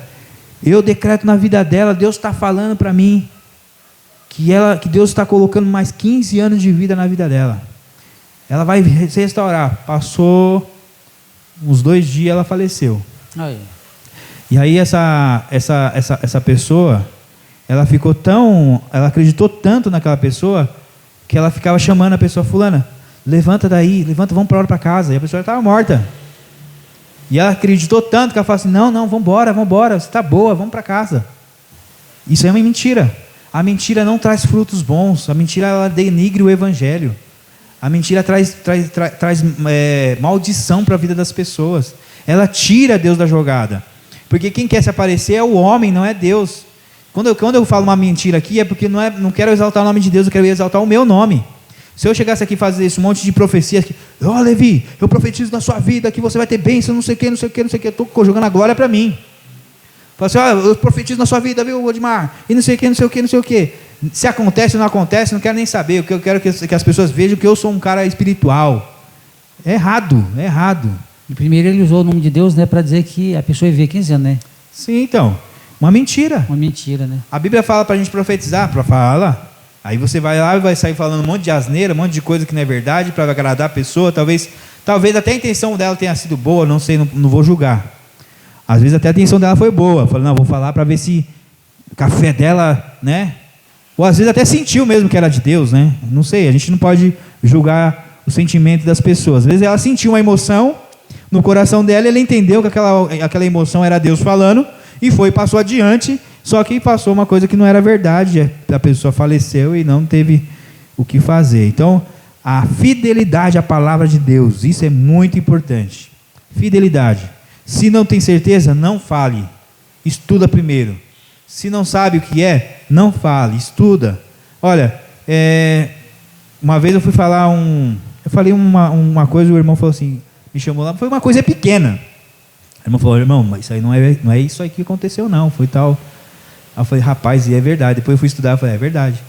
eu decreto na vida dela, Deus está falando para mim que Deus está colocando mais 15 anos de vida na vida dela. Ela vai se restaurar. Passou uns 2 dias, ela faleceu. Aí. E aí essa pessoa, ela acreditou tanto naquela pessoa, que ela ficava chamando a pessoa, fulana, levanta daí, vamos para casa. E a pessoa estava morta. E ela acreditou tanto que ela falou assim, não, vamos embora, você está boa, vamos para casa. Isso é uma mentira. A mentira não traz frutos bons. A mentira, ela denigre o evangelho. A mentira traz maldição para a vida das pessoas. Ela tira Deus da jogada. Porque quem quer se aparecer é o homem, não é Deus. Quando eu falo uma mentira aqui, é porque não quero exaltar o nome de Deus, eu quero exaltar o meu nome. Se eu chegasse aqui e fazer esse monte de profecias, Levi, eu profetizo na sua vida que você vai ter bênção, não sei o que, estou jogando a glória para mim. Fala assim, eu profetizo na sua vida, viu, Odmar? E não sei o que. Se acontece ou não acontece, não quero nem saber. O que eu quero que as pessoas vejam que eu sou um cara espiritual. É errado. E primeiro ele usou o nome de Deus, né, para dizer que a pessoa ia viver 15 anos, né? Sim, então. Uma mentira. Uma mentira, né? A Bíblia fala para a gente profetizar, fala. Aí você vai lá e vai sair falando um monte de asneira, um monte de coisa que não é verdade, para agradar a pessoa. Talvez até a intenção dela tenha sido boa, não sei, não vou julgar. Às vezes até a intenção dela foi boa. Falei, não, vou falar para ver se o café dela, né? Ou às vezes até sentiu mesmo que era de Deus, né? Não sei, a gente não pode julgar o sentimento das pessoas. Às vezes ela sentiu uma emoção no coração dela e ela entendeu que aquela emoção era Deus falando e passou adiante, só que passou uma coisa que não era verdade. A pessoa faleceu e não teve o que fazer. Então, a fidelidade à palavra de Deus, isso é muito importante. Fidelidade. Se não tem certeza, não fale. Estuda primeiro. Se não sabe o que é, não fale, estuda. Olha, uma vez eu fui falar eu falei uma coisa, o irmão falou assim, me chamou lá, foi uma coisa pequena. O irmão falou, irmão, mas isso aí não é isso aí que aconteceu não, foi tal. Aí eu falei, rapaz, e é verdade. Depois eu fui estudar, eu falei, é verdade.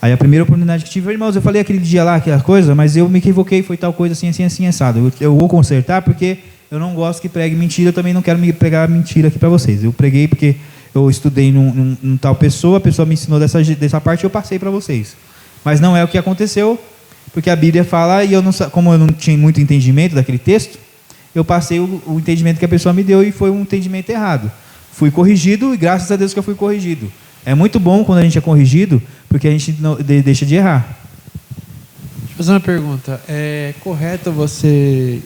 Aí a primeira oportunidade que tive, irmãos, eu falei aquele dia lá, aquela coisa, mas eu me equivoquei, foi tal coisa assim, assim, assim, assado. Eu vou consertar porque eu não gosto que pregue mentira, eu também não quero me pregar mentira aqui para vocês. Eu preguei porque eu estudei num tal pessoa, a pessoa me ensinou dessa parte e eu passei para vocês. Mas não é o que aconteceu, porque a Bíblia fala, e eu não, como eu não tinha muito entendimento daquele texto, eu passei o entendimento que a pessoa me deu e foi um entendimento errado. Fui corrigido e graças a Deus que eu fui corrigido. É muito bom quando a gente é corrigido, porque a gente não deixa de errar. Deixa eu fazer uma pergunta. É correto você,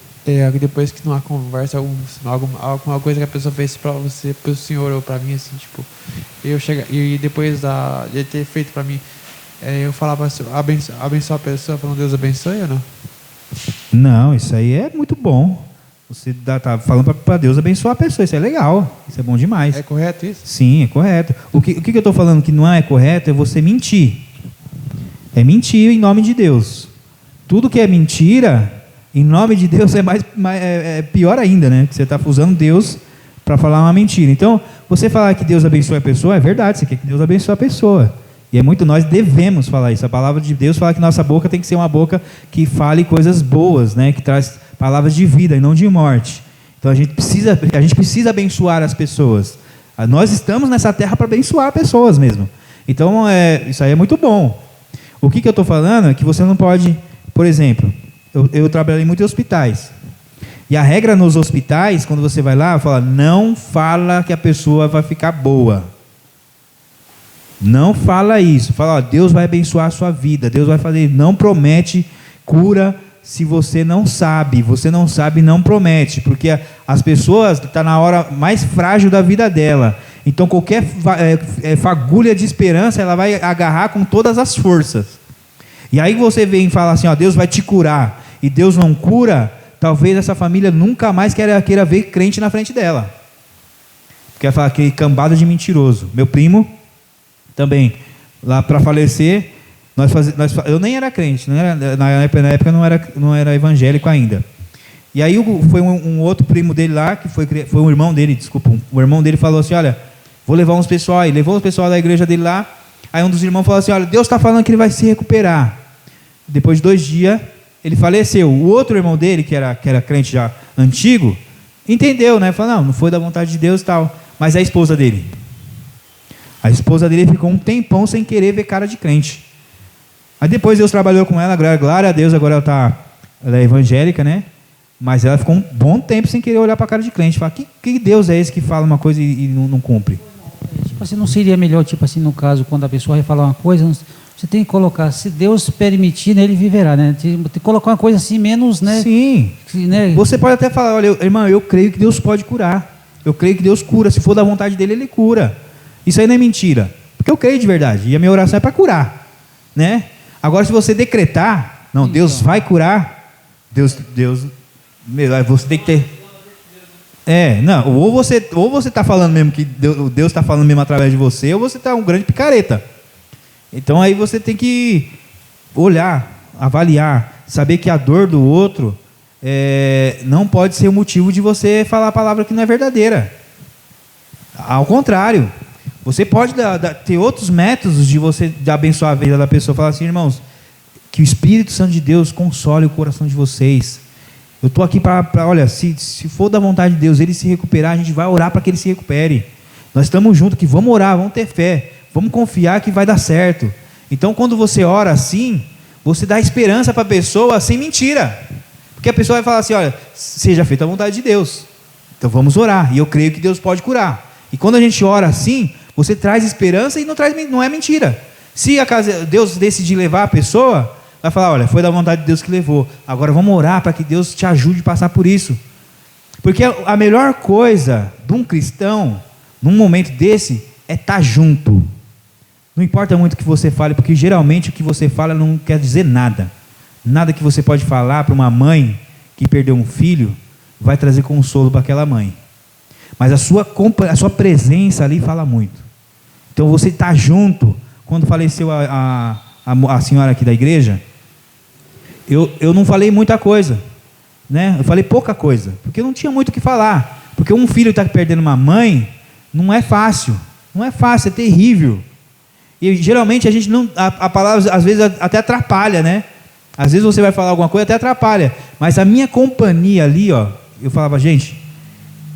depois que numa conversa, alguma coisa que a pessoa fez para você, para o senhor ou para mim, assim, tipo, eu chegar e depois de ter feito para mim, eu falar para abençoar a pessoa, falando Deus abençoe ou não? Não, isso aí é muito bom. Você tá falando para Deus abençoar a pessoa, isso é legal, isso é bom demais. É correto isso? Sim, é correto. O que eu estou falando que não é correto é você mentir. É mentir em nome de Deus. Tudo que é mentira, em nome de Deus, é pior ainda, né? Porque você está usando Deus para falar uma mentira. Então, você falar que Deus abençoe a pessoa, é verdade, você quer que Deus abençoe a pessoa. E nós devemos falar isso. A palavra de Deus fala que nossa boca tem que ser uma boca que fale coisas boas, né? Que traz palavras de vida e não de morte. Então a gente precisa abençoar as pessoas. Nós estamos nessa terra para abençoar pessoas mesmo. Então isso aí é muito bom. O que eu estou falando é que você não pode, por exemplo, eu trabalhei muito em hospitais. E a regra nos hospitais, quando você vai lá, fala, não fala que a pessoa vai ficar boa. Não fala isso. Fala, Deus vai abençoar a sua vida. Deus vai fazer. Não promete cura se você não sabe. Você não sabe, não promete. Porque as pessoas estão na hora mais frágil da vida dela. Então qualquer fagulha de esperança ela vai agarrar com todas as forças. E aí você vem e fala assim, Deus vai te curar. E Deus não cura. Talvez essa família nunca mais queira ver crente na frente dela. Porque ela fala aquele cambada de mentiroso. Meu primo também, lá para falecer, eu nem era crente, na época não era evangélico ainda. E aí foi um outro primo dele lá, que foi um irmão dele, desculpa, o irmão dele falou assim, olha, vou levar uns pessoal aí, levou os pessoal da igreja dele lá, aí um dos irmãos falou assim, olha, Deus está falando que ele vai se recuperar. Depois de 2 dias, ele faleceu. O outro irmão dele, que era crente já antigo, entendeu, né? Falou, não foi da vontade de Deus e tal, mas é a esposa dele. A esposa dele ficou um tempão sem querer ver cara de crente. Aí depois Deus trabalhou com ela, glória a Deus, agora ela é evangélica, né? Mas ela ficou um bom tempo sem querer olhar para a cara de crente. Fala, que Deus é esse que fala uma coisa e não cumpre? Tipo assim, não seria melhor, tipo assim, no caso, quando a pessoa vai falar uma coisa, você tem que colocar, se Deus permitir, né, ele viverá, né? Tem que colocar uma coisa assim, menos, né? Sim. Né? Você pode até falar, olha, irmão, eu creio que Deus pode curar. Eu creio que Deus cura. Se for da vontade dele, ele cura. Isso aí não é mentira, porque eu creio de verdade, e a minha oração é para curar, né? Agora se você decretar, não, Deus vai curar, Deus, você tem que ter, não, ou você está falando mesmo que Deus está falando mesmo através de você, ou você está um grande picareta. Então aí você tem que olhar, avaliar, saber que a dor do outro não pode ser o motivo de você falar a palavra que não é verdadeira. Ao contrário, você pode ter outros métodos de abençoar a vida da pessoa. Falar assim, irmãos, que o Espírito Santo de Deus console o coração de vocês. Eu estou aqui para olha, se for da vontade de Deus, ele se recuperar, a gente vai orar para que ele se recupere. Nós estamos juntos, que vamos orar, vamos ter fé, vamos confiar que vai dar certo. Então, quando você ora assim, você dá esperança para a pessoa sem mentira. Porque a pessoa vai falar assim, olha, seja feita a vontade de Deus. Então vamos orar, e eu creio que Deus pode curar. E quando a gente ora assim, você traz esperança e não é mentira. Se Deus decidir levar a pessoa, vai falar, olha, foi da vontade de Deus que levou. Agora vamos orar para que Deus te ajude a passar por isso. Porque a melhor coisa de um cristão, num momento desse, é estar junto. Não importa muito o que você fale, porque geralmente o que você fala não quer dizer nada. Nada que você pode falar para uma mãe que perdeu um filho vai trazer consolo para aquela mãe. Mas a sua presença ali fala muito. Então você está junto. Quando faleceu a senhora aqui da igreja, eu não falei muita coisa, né? Eu falei pouca coisa, porque eu não tinha muito o que falar. Porque um filho está perdendo uma mãe, não é fácil, é terrível. E geralmente a gente não, a palavra às vezes até atrapalha, né? Às vezes você vai falar alguma coisa até atrapalha. Mas a minha companhia ali, ó, eu falava, gente,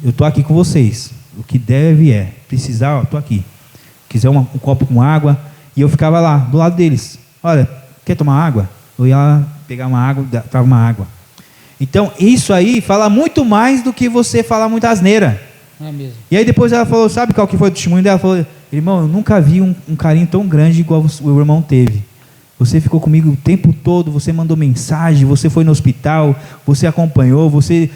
eu tô aqui com vocês. O que deve precisar, ó, tô aqui. Quiser um copo com água, e eu ficava lá do lado deles. Olha, quer tomar água? Eu ia lá pegar uma água, dava uma água. Então isso aí fala muito mais do que você falar muita asneira. É mesmo. E aí depois ela falou, sabe qual que foi o testemunho dela? Ela falou, irmão, eu nunca vi um carinho tão grande igual o irmão teve. Você ficou comigo o tempo todo, você mandou mensagem, você foi no hospital, você acompanhou, você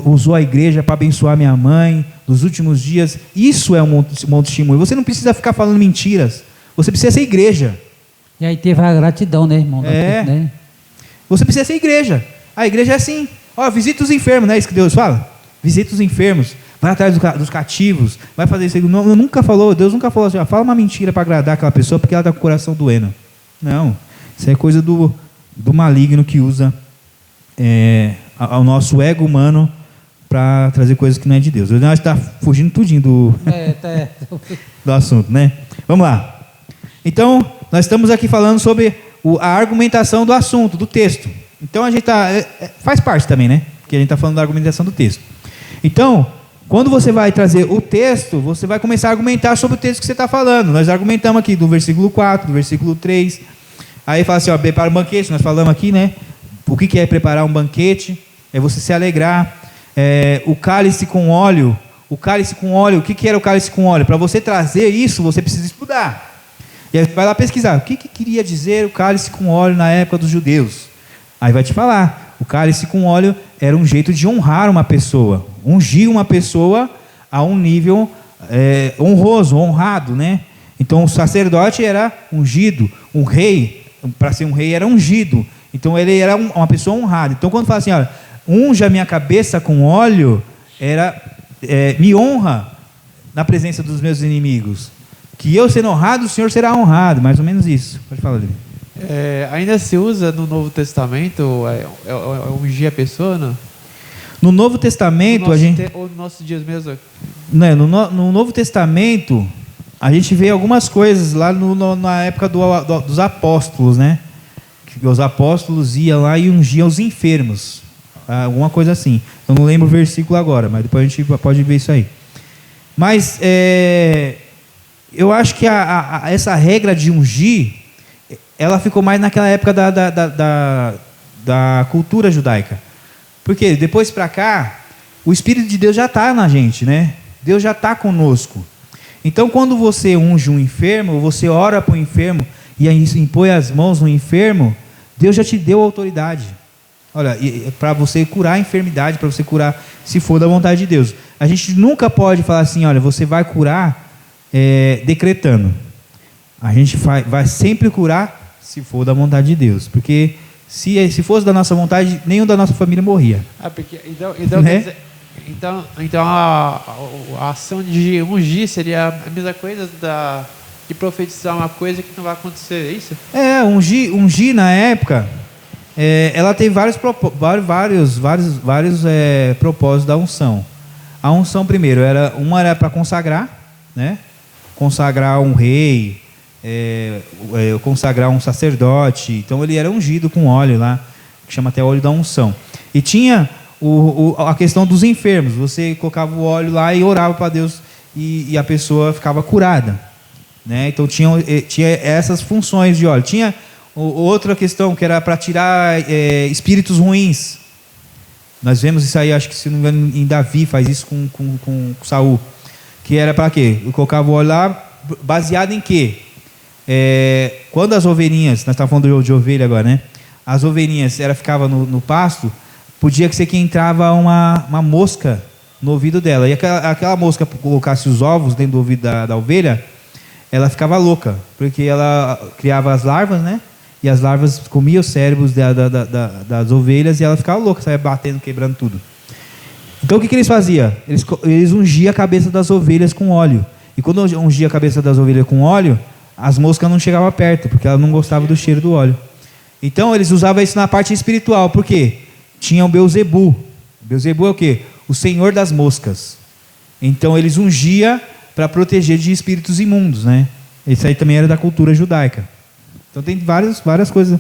usou a igreja para abençoar minha mãe nos últimos dias. Isso é um bom testemunho. Você não precisa ficar falando mentiras. Você precisa ser igreja. E aí teve a gratidão, né, irmão? Né? Você precisa ser igreja. A igreja é assim. Ó, visita os enfermos, não é isso que Deus fala? Visita os enfermos. Vai atrás dos cativos, vai fazer isso. Deus nunca falou assim, ó, fala uma mentira para agradar aquela pessoa porque ela está com o coração doendo. Não, isso é coisa do maligno que usa o nosso ego humano para trazer coisas que não é de Deus. Nós está fugindo tudinho do assunto, né? Vamos lá. Então, nós estamos aqui falando sobre a argumentação do assunto, do texto. Então, a gente faz parte também, né? Porque a gente está falando da argumentação do texto. Então, quando você vai trazer o texto, você vai começar a argumentar sobre o texto que você está falando. Nós argumentamos aqui do versículo 4, do versículo 3. Aí fala assim, ó, prepara um banquete, nós falamos aqui, né? O que é preparar um banquete? É você se alegrar. O cálice com óleo. O cálice com óleo, o que era o cálice com óleo? Para você trazer isso, você precisa estudar. E aí você vai lá pesquisar. O que queria dizer o cálice com óleo na época dos judeus? Aí vai te falar. O cálice com óleo era um jeito de honrar uma pessoa. Ungir uma pessoa a um nível honroso, honrado, né? Então o sacerdote era ungido. Um rei, para ser um rei, era ungido. Então ele era uma pessoa honrada. Então quando fala assim, olha, unja a minha cabeça com óleo, me honra na presença dos meus inimigos. Que eu sendo honrado, o Senhor será honrado. Mais ou menos isso. Pode falar, David. Ainda se usa no Novo Testamento ungir a pessoa, não? No Novo Testamento, ou nos nossos dias mesmo? Né, no Novo Testamento, a gente vê algumas coisas lá na época dos apóstolos, né? Que os apóstolos iam lá e ungiam os enfermos. Alguma coisa assim. Eu não lembro o versículo agora, mas depois a gente pode ver isso aí. Mas eu acho que essa regra de ungir, ela ficou mais naquela época da cultura judaica. Porque depois para cá, o Espírito de Deus já está na gente, né? Deus já está conosco. Então, quando você unge um enfermo, você ora para o enfermo e impõe as mãos no enfermo, Deus já te deu autoridade. Olha, para você curar a enfermidade, para você curar, se for da vontade de Deus. A gente nunca pode falar assim, olha, você vai curar decretando. A gente vai sempre curar se for da vontade de Deus, porque se fosse da nossa vontade, nenhum da nossa família morria. Então, né? Então a ação de ungir seria a mesma coisa de profetizar uma coisa que não vai acontecer, é isso? Ungir na época, ela tem vários propósitos da unção. A unção primeiro era para consagrar, né? Consagrar um rei, consagrar um sacerdote. Então ele era ungido com óleo lá, que chama até óleo da unção. E tinha a questão dos enfermos. Você colocava o óleo lá e orava para Deus e a pessoa ficava curada, né? Então tinha essas funções de óleo. Tinha outra questão que era para tirar espíritos ruins. Nós vemos isso aí, acho que se não me engano, em Davi faz isso com Saul. Que era para quê? Eu colocava o óleo lá, baseado em quê? Quando as ovelhinhas, nós estávamos falando de ovelha agora, né? As ovelhinhas ficavam no pasto, podia ser que entrava uma mosca no ouvido dela. E aquela mosca colocasse os ovos dentro do ouvido da ovelha, ela ficava louca, porque ela criava as larvas, né? E as larvas comiam os cérebros das ovelhas e ela ficava louca, saia batendo, quebrando tudo. Então o que eles faziam? Eles ungiam a cabeça das ovelhas com óleo. E quando ungia a cabeça das ovelhas com óleo, as moscas não chegavam perto, porque elas não gostavam do cheiro do óleo. Então eles usavam isso na parte espiritual. Por quê? Tinha o Beelzebu. Beelzebu é o quê? O senhor das moscas. Então eles ungiam para proteger de espíritos imundos, né? Isso aí também era da cultura judaica. Então tem várias coisas.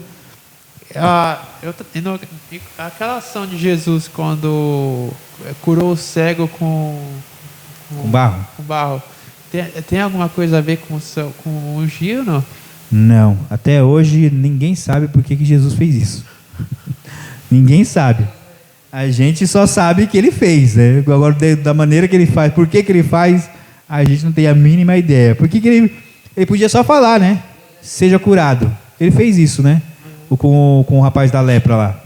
Aquela ação de Jesus quando curou o cego com barro. Com barro. Tem alguma coisa a ver com o ungir ou não? Não. Até hoje ninguém sabe por que Jesus fez isso. Ninguém sabe. A gente só sabe que ele fez, né? Agora, da maneira que ele faz, por que ele faz, a gente não tem a mínima ideia. Por que ele podia só falar, né? Seja curado. Ele fez isso, né? Com o rapaz da lepra lá.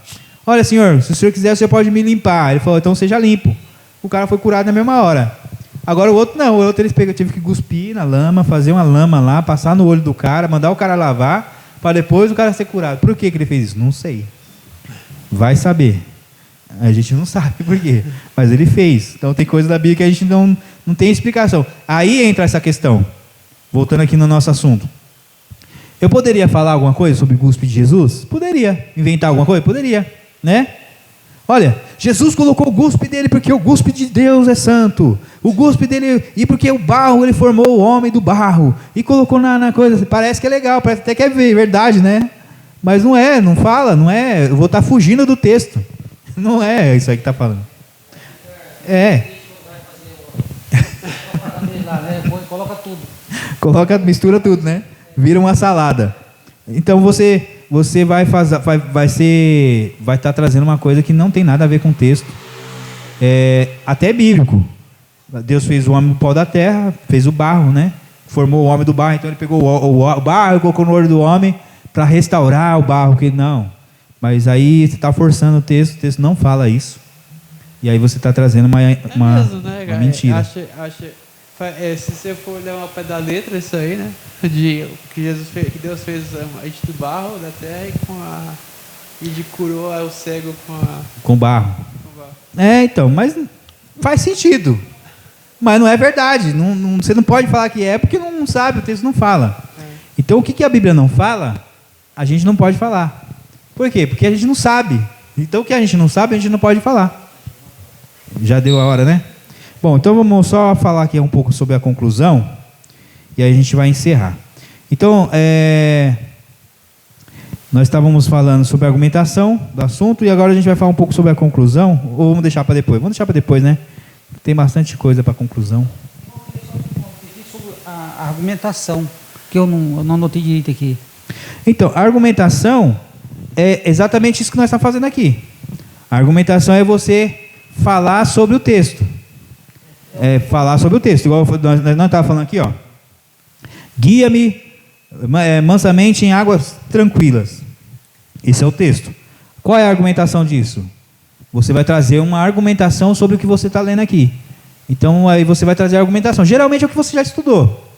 Olha, senhor, se o senhor quiser, o senhor pode me limpar. Ele falou, então seja limpo. O cara foi curado na mesma hora. Agora o outro não. O outro tive que cuspir na lama, fazer uma lama lá, passar no olho do cara, mandar o cara lavar, para depois o cara ser curado. Por que ele fez isso? Não sei. Vai saber. A gente não sabe por quê, mas ele fez. Então tem coisa da Bíblia que a gente não tem explicação. Aí entra essa questão, voltando aqui no nosso assunto. Eu poderia falar alguma coisa sobre o cuspe de Jesus? Poderia. Inventar alguma coisa? Poderia, né? Olha, Jesus colocou o cuspe dele porque o cuspe de Deus é santo. O cuspe dele, e porque o barro, ele formou o homem do barro. E colocou na coisa, parece que é legal, parece até que é verdade, né? Mas não é, não fala, não é. Eu vou estar fugindo do texto. Não é isso aí que está falando. Coloca, mistura tudo, né? Vira uma salada. Então você vai estar trazendo uma coisa que não tem nada a ver com o texto. Até bíblico. Deus fez o homem do pó da terra, fez o barro, né? Formou o homem do barro, então ele pegou o barro e colocou no olho do homem para restaurar o barro, que não. Mas aí você está forçando o texto não fala isso. E aí você está trazendo uma mentira. Se você for olhar ao pé da letra, isso aí, né? Que Deus fez a gente do barro da terra e curou o cego com barro. Então, mas faz sentido. Mas não é verdade. Você não pode falar que é porque não sabe, o texto não fala. Então o que a Bíblia não fala, a gente não pode falar. Por quê? Porque a gente não sabe. Então o que a gente não sabe, a gente não pode falar. Já deu a hora, né? Bom, então vamos só falar aqui um pouco sobre a conclusão. E aí a gente vai encerrar. Então, nós estávamos falando sobre a argumentação do assunto. E agora a gente vai falar um pouco sobre a conclusão. Ou vamos deixar para depois? Vamos deixar para depois, né? Tem bastante coisa para a conclusão. Sobre a argumentação, que eu não anotei direito aqui. Então, a argumentação é exatamente isso que nós estamos fazendo aqui. A argumentação é você falar sobre o texto. Falar sobre o texto. Igual nós estávamos falando aqui, ó. Guia-me mansamente em águas tranquilas. Esse é o texto. Qual é a argumentação disso? Você vai trazer uma argumentação sobre o que você está lendo aqui. Então, aí você vai trazer a argumentação. Geralmente é o que você já estudou.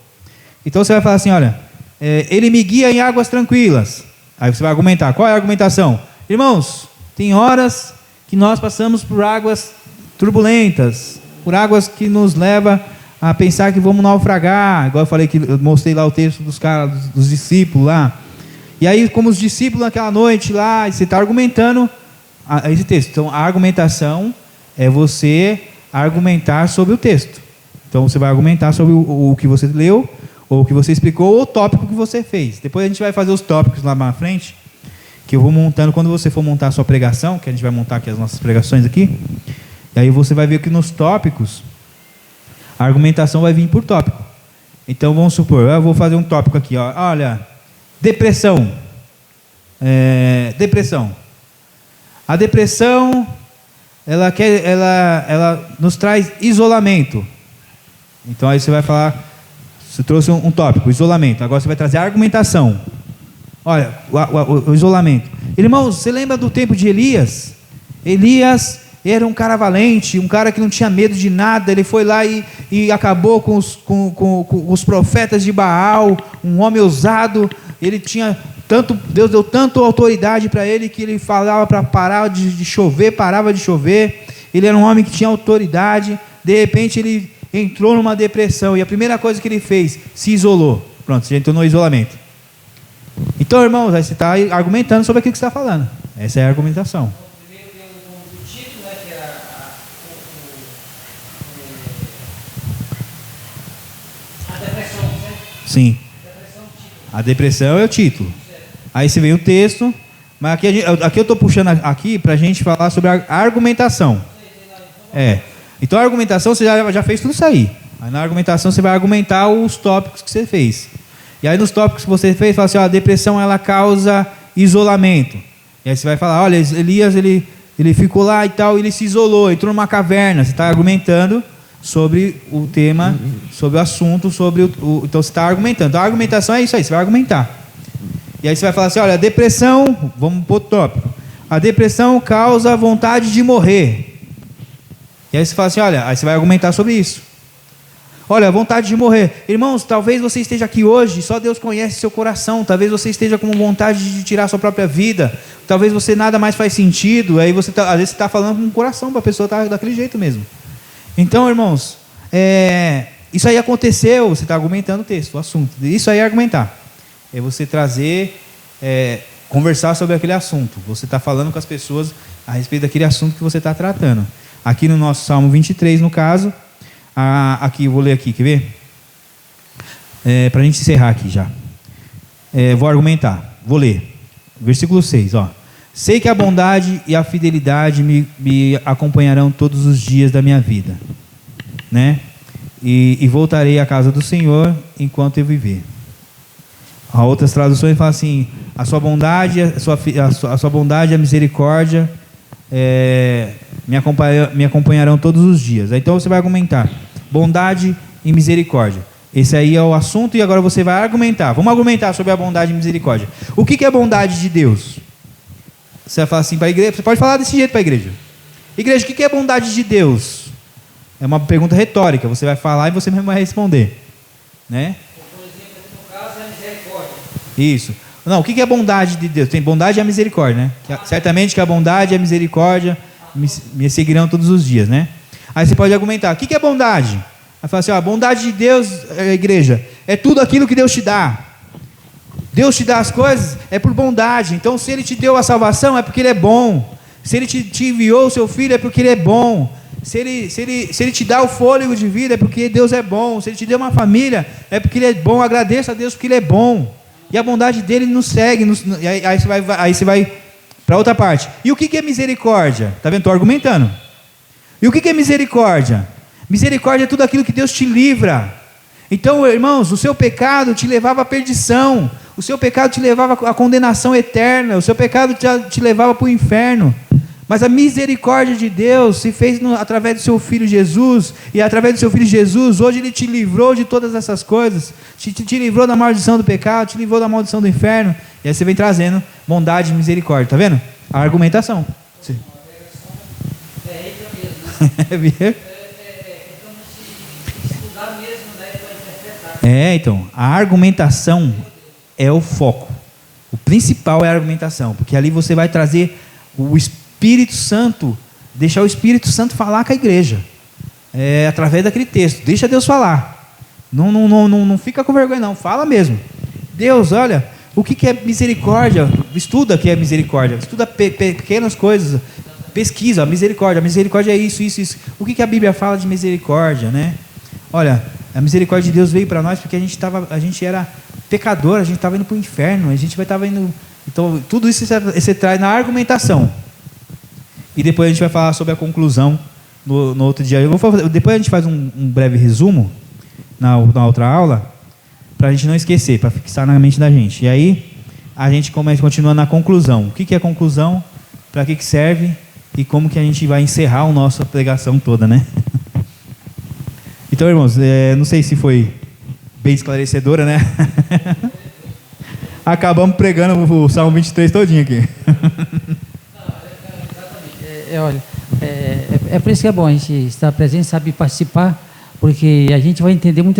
Então, você vai falar assim, olha, ele me guia em águas tranquilas. Aí você vai argumentar. Qual é a argumentação? Irmãos, tem horas que nós passamos por águas turbulentas, por águas que nos levam a pensar que vamos naufragar. Igual eu falei que eu mostrei lá o texto dos caras, dos discípulos lá. E aí, como os discípulos naquela noite lá, você está argumentando esse texto. Então, a argumentação é você argumentar sobre o texto. Então, você vai argumentar sobre o que você leu, ou o que você explicou, ou o tópico que você fez. Depois a gente vai fazer os tópicos lá na frente, que eu vou montando, quando você for montar a sua pregação, que a gente vai montar aqui as nossas pregações aqui, e aí você vai ver que nos tópicos, a argumentação vai vir por tópico. Então, vamos supor, eu vou fazer um tópico aqui, ó. Olha, depressão. Depressão. A depressão, ela nos traz isolamento. Então, aí você vai falar, você trouxe um tópico, isolamento. Agora você vai trazer a argumentação. Olha, o isolamento. Irmãos, você lembra do tempo de Elias? Elias era um cara valente, um cara que não tinha medo de nada. Ele foi lá e acabou com os profetas de Baal, um homem ousado. Ele tinha Deus deu tanta autoridade para ele que ele falava para parar de chover, parava de chover. Ele era um homem que tinha autoridade. De repente ele entrou numa depressão e a primeira coisa que ele fez, se isolou. Pronto, você já entrou no isolamento. Então, irmãos, aí você está argumentando sobre aquilo que você está falando. Essa é a argumentação. Sim. A depressão é o título. Aí você vem o texto, mas aqui eu estou puxando aqui para a gente falar sobre a argumentação. Então a argumentação você já fez tudo isso aí. Aí na argumentação você vai argumentar os tópicos que você fez. E aí nos tópicos que você fez, fala assim, ó, a depressão ela causa isolamento. E aí você vai falar, olha, Elias ele ficou lá e tal, ele se isolou, entrou numa caverna. Você está argumentando sobre o tema, sobre o assunto, então você está argumentando. Então a argumentação é isso aí, você vai argumentar. E aí você vai falar assim, olha, a depressão, vamos para o tópico. A depressão causa vontade de morrer. E aí você fala assim, olha, aí você vai argumentar sobre isso. Olha, vontade de morrer. Irmãos, talvez você esteja aqui hoje, só Deus conhece seu coração. Talvez você esteja com vontade de tirar sua própria vida. Talvez você nada mais faz sentido. Aí às vezes você está falando com o coração para a pessoa estar daquele jeito mesmo. Então, irmãos, isso aí aconteceu. Você está argumentando o texto, o assunto. Isso aí é argumentar. É você trazer, conversar sobre aquele assunto. Você está falando com as pessoas a respeito daquele assunto que você está tratando. Aqui no nosso Salmo 23, no caso, aqui, eu vou ler aqui, quer ver? Para a gente encerrar aqui já. Vou argumentar, vou ler. Versículo 6, ó. Sei que a bondade e a fidelidade me acompanharão todos os dias da minha vida, né? E voltarei à casa do Senhor enquanto eu viver. Há outras traduções falam assim: a sua bondade, a sua bondade e a misericórdia me acompanharão todos os dias. Então você vai argumentar bondade e misericórdia. Esse aí é o assunto e agora você vai argumentar. Vamos argumentar sobre a bondade e misericórdia. O que é bondade de Deus? Você vai falar assim para a igreja. Você pode falar desse jeito para a igreja. Igreja, o que é bondade de Deus? É uma pergunta retórica. Você vai falar e você mesmo vai responder, né? Por exemplo, no caso, é a misericórdia. Isso. Não, o que é bondade de Deus? Tem bondade e a misericórdia, né? Certamente que a bondade e a misericórdia me seguirão todos os dias, né? Aí você pode argumentar, o que é bondade? Aí fala assim, ó, a bondade de Deus, igreja, é tudo aquilo que Deus te dá. Deus te dá as coisas, é por bondade. Então se Ele te deu a salvação, é porque Ele é bom. Se Ele te enviou o seu filho, é porque Ele é bom. Se ele te dá o fôlego de vida, é porque Deus é bom. Se Ele te deu uma família, é porque Ele é bom. Agradeça a Deus porque Ele é bom. E a bondade dEle nos segue. Aí você vai para outra parte. E o que é misericórdia? Está vendo? Estou argumentando. E o que é misericórdia? Misericórdia é tudo aquilo que Deus te livra. Então, irmãos, o seu pecado te levava à perdição. O seu pecado te levava à condenação eterna. O seu pecado te levava para o inferno. Mas a misericórdia de Deus se fez através do seu Filho Jesus. E através do seu Filho Jesus, hoje Ele te livrou de todas essas coisas. Te livrou da maldição do pecado, te livrou da maldição do inferno. E aí você vem trazendo bondade e misericórdia. Está vendo? A argumentação. Sim. Então, a argumentação é o foco. O principal é a argumentação, porque ali você vai trazer o Espírito Santo, deixar o Espírito Santo falar com a igreja, através daquele texto. Deixa Deus falar. Não fica com vergonha não, fala mesmo. Deus, olha, o que é misericórdia? Estuda o que é misericórdia, estuda pequenas coisas, pesquisa, a misericórdia é isso. O que a Bíblia fala de misericórdia, né? Olha, a misericórdia de Deus veio para nós porque a gente era pecador, a gente estava indo para o inferno, a gente estava indo. Então, tudo isso você traz na argumentação. E depois a gente vai falar sobre a conclusão no outro dia. Depois a gente faz um breve resumo na outra aula, para a gente não esquecer, para fixar na mente da gente. E aí a gente continua na conclusão. O que é a conclusão? Para que serve? E como que a gente vai encerrar a nossa pregação toda, né? Então, irmãos, não sei se foi bem esclarecedora, né? Acabamos pregando o Salmo 23 todinho aqui. Olha, é por isso que é bom a gente estar presente, saber participar, porque a gente vai entender muito